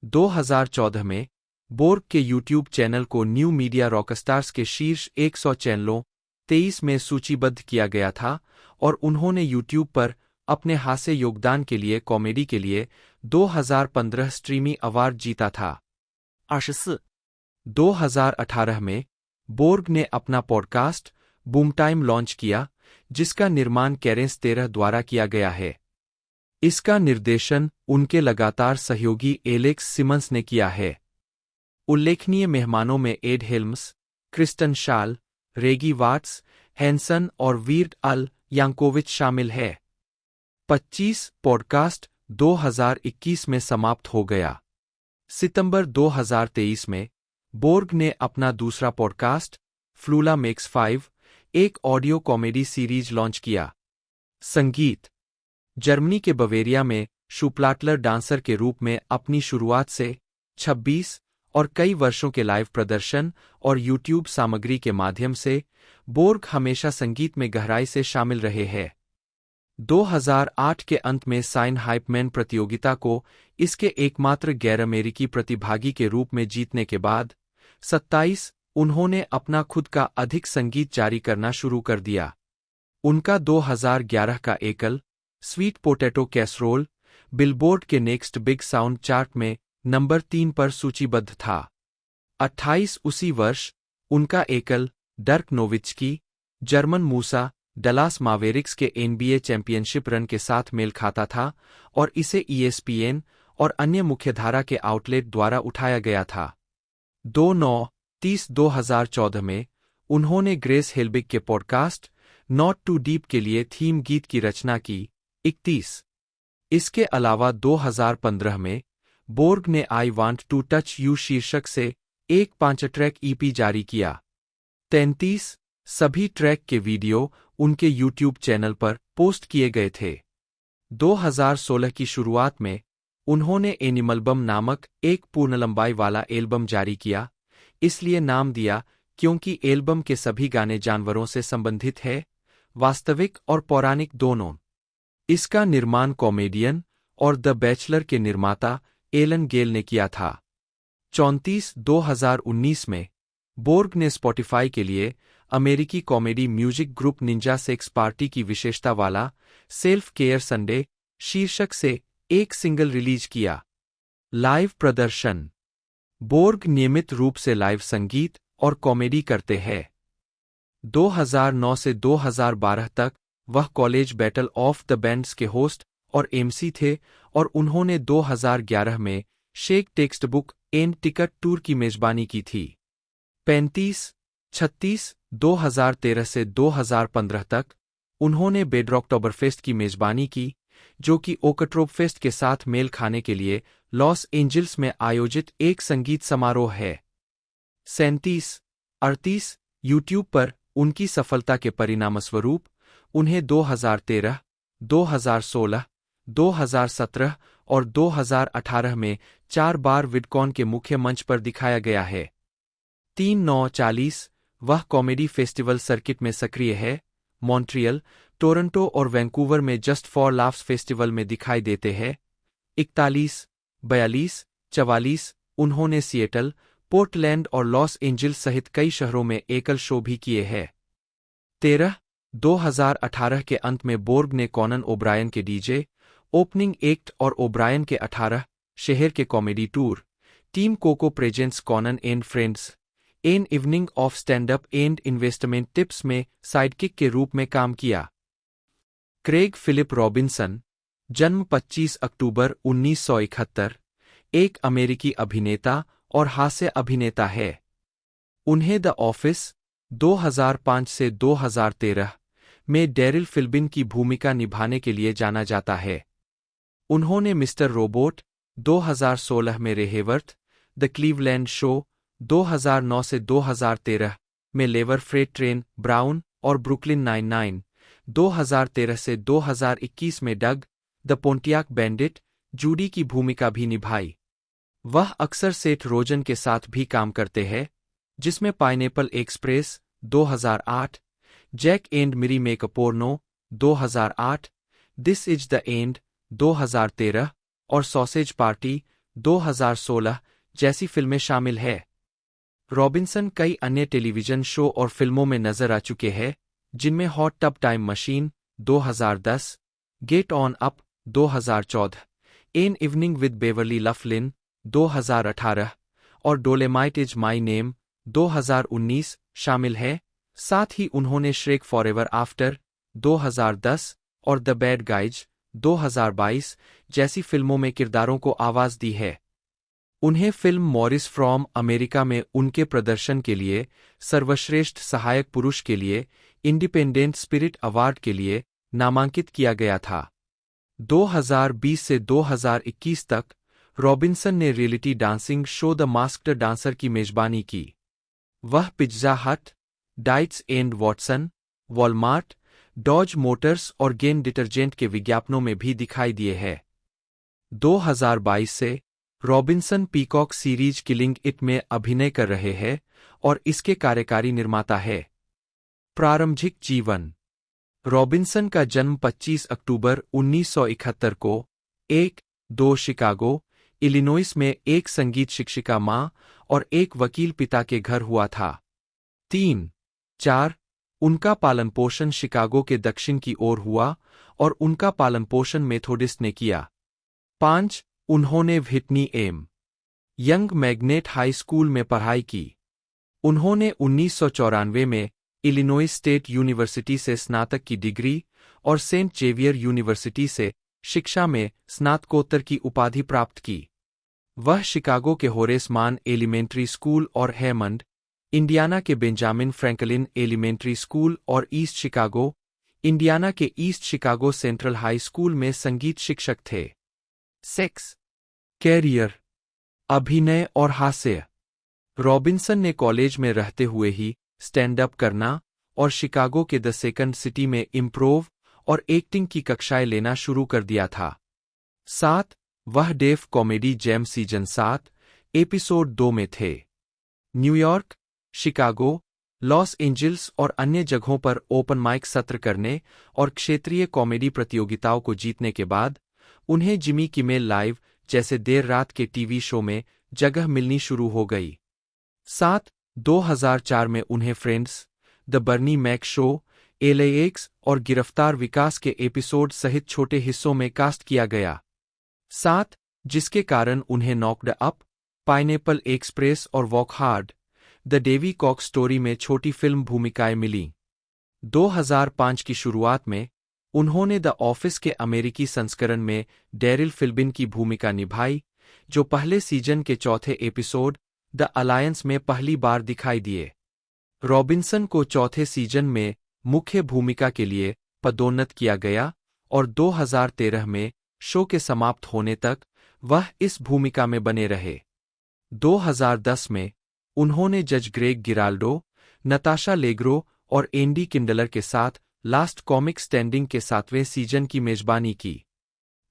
2014 में बोर्ग के यूट्यूब चैनल को न्यू मीडिया रॉकस्टार्स के शीर्ष 100 चैनलों 23 में सूचीबद्ध किया गया था और उन्होंने यूट्यूब पर अपने हास्य योगदान के लिए कॉमेडी के लिए 2015 स्ट्रीमी अवार्ड जीता था। 24. 2018 में बोर्ग ने अपना पॉडकास्ट बूमटाइम लॉन्च किया, जिसका निर्माण कैरेंस 13 द्वारा किया गया है। इसका निर्देशन उनके लगातार सहयोगी एलेक्स सिमंस ने किया है। उल्लेखनीय मेहमानों में एड हेल्म्स, क्रिस्टन शाल, रेगी वाट्स, हैंसन और वीर्ड अल यांकोविच शामिल है। 25 पॉडकास्ट 2021 में समाप्त हो गया। सितंबर 2023 में बोर्ग ने अपना दूसरा पॉडकास्ट फ्लूला मेक्स 5 एक ऑडियो कॉमेडी सीरीज लॉन्च किया। संगीत जर्मनी के बवेरिया में शुप्लाटलर डांसर के रूप में अपनी शुरुआत से 26 और कई वर्षों के लाइव प्रदर्शन और यूट्यूब सामग्री के माध्यम से बोर्ग हमेशा संगीत में गहराई से शामिल रहे हैं। 2008 के अंत में साइन हाइपमैन प्रतियोगिता को इसके एकमात्र गैर अमेरिकी प्रतिभागी के रूप में जीतने के बाद 27 उन्होंने अपना खुद का अधिक संगीत जारी करना शुरू कर दिया। उनका 2011 का एकल स्वीट पोटैटो कैसरोल बिलबोर्ड के नेक्स्ट बिग साउंड चार्ट में नंबर 3 पर सूचीबद्ध था। 28 उसी वर्ष उनका एकल डर्क नोविच्की जर्मन मूसा डलास मावेरिक्स के NBA चैंपियनशिप रन के साथ मेल खाता था और इसे ESPN और अन्य मुख्यधारा के आउटलेट द्वारा उठाया गया था। 2014 में उन्होंने ग्रेस हेलबिग के पॉडकास्ट नॉट टू डीप के लिए थीम गीत की रचना की। 31 इसके अलावा 2015 में बोर्ग ने I Want To Touch You शीर्षक से एक 5 ट्रैक EP जारी किया। 33 सभी ट्रैक के वीडियो उनके यूट्यूब चैनल पर पोस्ट किए गए थे। 2016 की शुरुआत में उन्होंने एनिमलबम नामक एक पूर्ण लंबाई वाला एल्बम जारी किया, इसलिए नाम दिया क्योंकि एल्बम के सभी गाने जानवरों से संबंधित है, वास्तविक और पौराणिक दोनों। इसका निर्माण कॉमेडियन और द बैचलर के निर्माता एलन गेल ने किया था। 34 2019 में बोर्ग ने स्पॉटिफाई के लिए अमेरिकी comedy music group Ninja sex party की विशेषता वाला सेल्फ केयर संडे शीर्षक से एक सिंगल रिलीज किया। लाइव प्रदर्शन बोर्ग नियमित रूप से लाइव संगीत और कॉमेडी करते हैं। 2009 से 2012 तक वह college battle of the bands के होस्ट और MC थे और उन्होंने 2011 में shake text book and ticket tour की मेजबानी की थी। 36 2013 से 2015 तक उन्होंने बेडरॉकटोबरफेस्ट की मेजबानी की, जो कि ओकट्रोपफेस्ट के साथ मेल खाने के लिए लॉस एंजल्स में आयोजित एक संगीत समारोह है। 37 यूट्यूब पर उनकी सफलता के परिणामस्वरूप उन्हें 2013, 2016, 2017 और 2018 में 4 बार विडकॉन के मुख्य मंच पर दिखाया गया है। 39 वह कॉमेडी फेस्टिवल सर्किट में सक्रिय है, मॉन्ट्रियल, टोरंटो और वैंकूवर में जस्ट फॉर लाफ्स फेस्टिवल में दिखाई देते हैं। 41, 42, 44 उन्होंने सिएटल, पोर्टलैंड और लॉस एंजल्स सहित कई शहरों में एकल शो भी किए हैं। 13, 2018 के अंत में बोर्ग ने कॉनन ओब्रायन के डीजे ओपनिंग एक्ट और ओब्रायन के 18 शहर के comedy tour team Coco Presents Conan And Friends An Evening Of Stand Up And Investment Tips में साइडकिक के रूप में काम किया। क्रेग फिलिप रॉबिन्सन, जन्म 25 अक्टूबर 1971, एक अमेरिकी अभिनेता और हास्य अभिनेता है। उन्हें द ऑफिस 2005 से 2013 में डैरिल फिल्बिन की भूमिका निभाने के लिए जाना जाता है। उन्होंने मिस्टर रोबोट 2016 में रेहेवर्थ, द क्लीवलैंड शो 2009 से 2013 में लेवर फ्रेट ट्रेन ब्राउन और ब्रुकलिन 99 2013 से 2021 में dug the Pontiac bandit Judy की भूमिका भी निभाई। वह अक्सर सेठ रोजन के साथ भी काम करते हैं, जिसमें Pineapple Express 2008, Zack and Miri Make A Porno 2008, This Is The End 2013 और सॉसेज पार्टी 2016 जैसी फिल्में शामिल है। रॉबिन्सन कई अन्य टेलीविजन शो और फिल्मों में नजर आ चुके हैं, जिनमें hot tub time machine 2010, get on up 2014, an evening with Beverly Laughlin 2018 और डोलेमाइट इज माई नेम 2019 शामिल है। साथ ही उन्होंने श्रेक फॉरएवर आफ्टर 2010 और द बैड गाइज 2022 जैसी फिल्मों में किरदारों को आवाज दी है। उन्हें फिल्म मॉरिस फ्रॉम अमेरिका में उनके प्रदर्शन के लिए सर्वश्रेष्ठ सहायक पुरुष के लिए इंडिपेंडेंट स्पिरिट अवार्ड के लिए नामांकित किया गया था। 2020 से 2021 तक रॉबिन्सन ने reality dancing show The Masked Dancer की मेजबानी की। वह Pizza Hut, Dietz and Watson, Walmart, Dodge Motors और गेन डिटर्जेंट के विज्ञापनों में भी दिखाई दिए हैं। 2022 से Robinson Peacock series Killing It में अभिनय कर रहे हैं और इसके कार्यकारी निर्माता है। प्रारंभिक जीवन। रॉबिन्सन का जन्म 25 अक्टूबर 1971 को 1-2 शिकागो, इलिनॉइस में एक संगीत शिक्षिका माँ और एक वकील पिता के घर हुआ था। 3-4 उनका पालनपोषण शिकागो के दक्षिण की ओर हुआ और उनका पालनपोषण मेथोडिस्ट ने किया। 5 उन्होंने Whitney M.. Young Magnet High School में पढ़ाई की। उन्होंने 1994 में इलिनॉइस स्टेट यूनिवर्सिटी से स्नातक की डिग्री और सेंट जेवियर यूनिवर्सिटी से शिक्षा में स्नातकोत्तर की उपाधि प्राप्त की। वह शिकागो के होरेस मान एलिमेंट्री स्कूल और हेमंड, इंडियाना के बेंजामिन फ्रैंकलिन एलिमेंट्री स्कूल और ईस्ट शिकागो, इंडियाना के east Chicago central high School में संगीत शिक्षक थे। सेक्स, कैरियर, अभिनय और हास्य। रॉबिन्सन ने कॉलेज में रहते हुए ही स्टैंड अप करना और शिकागो के द सेकंड सिटी में इम्प्रोव और एक्टिंग की कक्षाएं लेना शुरू कर दिया था। 7 वह Def Comedy Jam season 7 episode 2 में थे। न्यूयॉर्क, शिकागो, लॉस एंजल्स और अन्य जगहों पर ओपन माइक सत्र करने और क्षेत्रीय कॉमेडी प्रतियोगिताओं को जीतने के बाद उन्हें जिमी किमेल लाइव जैसे देर रात के टीवी शो में जगह मिलनी शुरू हो गई। 7 2004 में उन्हें Friends, The Bernie Mac Show, LAX और गिरफ्तार विकास के एपिसोड सहित छोटे हिस्सों में कास्ट किया गया। 7 जिसके कारण उन्हें नॉक्ड अप, पाइनएप्पल एक्सप्रेस और Walk Hard, The Dewey Cox Story में छोटी फिल्म भूमिकाएं मिलीं। 2005 की शुरुआत में उन्होंने द ऑफिस के अमेरिकी संस्करण में डैरिल फिल्बिन की भूमिका निभाई, जो पहले सीजन के चौथे एपिसोड द अलायंस में पहली बार दिखाई दिए। रॉबिन्सन को चौथे सीजन में मुख्य भूमिका के लिए पदोन्नत किया गया और 2013 में शो के समाप्त होने तक वह इस भूमिका में बने रहे। 2010 में उन्होंने जज ग्रेग गिराल्डो, नताशा लेग्रो और एंडी किंडलर के साथ लास्ट कॉमिक स्टैंडिंग के 7वें सीजन की मेजबानी की।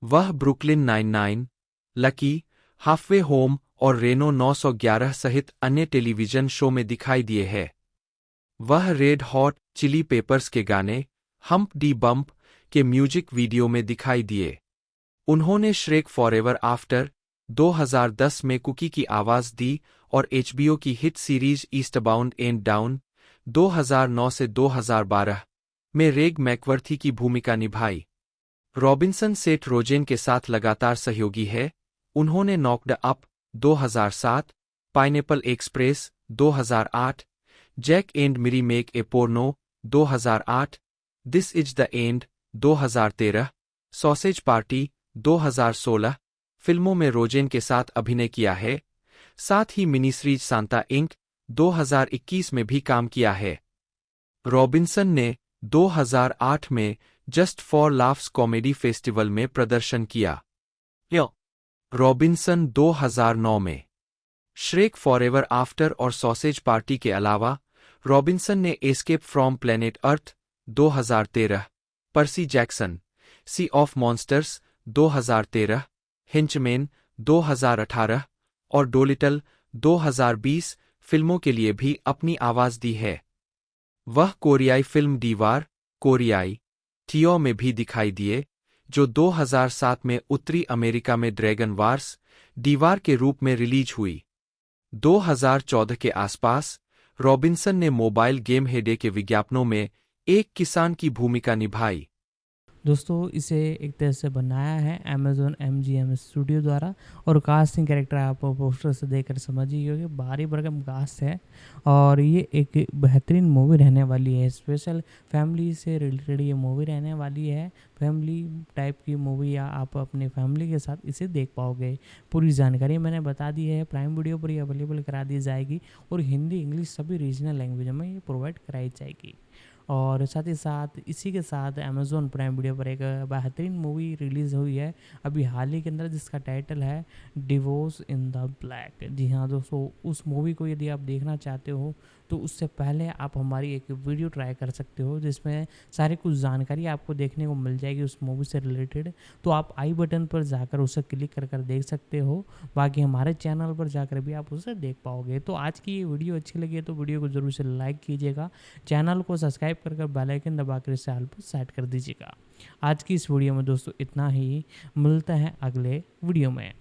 वह ब्रुकलिन 99, लकी, हाफवे होम और रेनो 911 सहित अन्य टेलीविजन शो में दिखाई दिए हैं। वह रेड हॉट चिली पेपर्स के गाने हम्प डी बम्प के म्यूजिक वीडियो में दिखाई दिए। उन्होंने श्रेक फॉरएवर आफ्टर 2010 में कुकी की आवाज दी और HBO की हिट सीरीज ईस्टबाउंड एंड डाउन 2009 से 2012 में रेग मैकवर्थी की भूमिका निभाई। रॉबिन्सन सेठ रोजेन के साथ लगातार सहयोगी है। उन्होंने Knocked Up 2007, Pineapple Express 2008, Zack and Miri Make A Porno 2008, This Is The End 2013, Sausage Party 2016 फिल्मों में रोजेन के साथ अभिनय किया है। साथ ही मिनी सीरीज सांता इंक 2021 में भी काम किया है। रॉबिन्सन ने 2008 में Just For Laughs comedy festival में प्रदर्शन किया। रॉबिन्सन 2009 में श्रेक फॉरएवर आफ्टर और सॉसेज पार्टी के अलावा रॉबिन्सन ने Escape From Planet Earth 2013, Percy Jackson, Sea Of Monsters 2013, Henchmen 2018 और डोलिटल 2020 फिल्मों के लिए भी अपनी आवाज दी है। वह कोरियाई फिल्म दीवार कोरियाई थियो में भी दिखाई दिए, जो 2007 में उत्तरी अमेरिका में ड्रैगन वार्स दीवार के रूप में रिलीज हुई। 2014 के आसपास रॉबिन्सन ने मोबाइल गेम हेडे के विज्ञापनों में एक किसान की भूमिका निभाई। दोस्तों इसे एक तरह से बनाया है अमेज़न MGM स्टूडियो द्वारा, और कास्टिंग कैरेक्टर आप पोस्टर से देखकर समझिए होंगे, भारी भरकम कास्ट है और ये एक बेहतरीन मूवी रहने वाली है। स्पेशल फैमिली से रिलेटेड ये मूवी रहने वाली है। फैमिली टाइप की मूवी या आप अपनी फैमिली के साथ इसे देख पाओगे। पूरी जानकारी मैंने बता दी है, प्राइम वीडियो पर ये अवेलेबल करा दी जाएगी और हिंदी इंग्लिश सभी रीजनल लैंग्वेजों में ये प्रोवाइड कराई जाएगी। और साथ ही साथ इसी के साथ अमेज़ॉन प्राइम वीडियो पर एक बेहतरीन मूवी रिलीज़ हुई है अभी हाल ही के अंदर, जिसका टाइटल है डिवोर्स इन द ब्लैक। जी हाँ दोस्तों, उस मूवी को यदि आप देखना चाहते हो तो उससे पहले आप हमारी एक वीडियो ट्राई कर सकते हो, जिसमें सारी कुछ जानकारी आपको देखने को मिल जाएगी उस मूवी से रिलेटेड। तो आप आई बटन पर जाकर उसे क्लिक कर देख सकते हो। बाकी हमारे चैनल पर जाकर भी आप उसे देख पाओगे। तो आज की ये वीडियो अच्छी लगी है तो वीडियो को ज़रूर से लाइक कीजिएगा, चैनल को सब्सक्राइब कर बेल आइकन दबाकर इसे ऑल पर सेट कर दीजिएगा। आज की इस वीडियो में दोस्तों इतना ही, मिलते हैं अगले वीडियो में।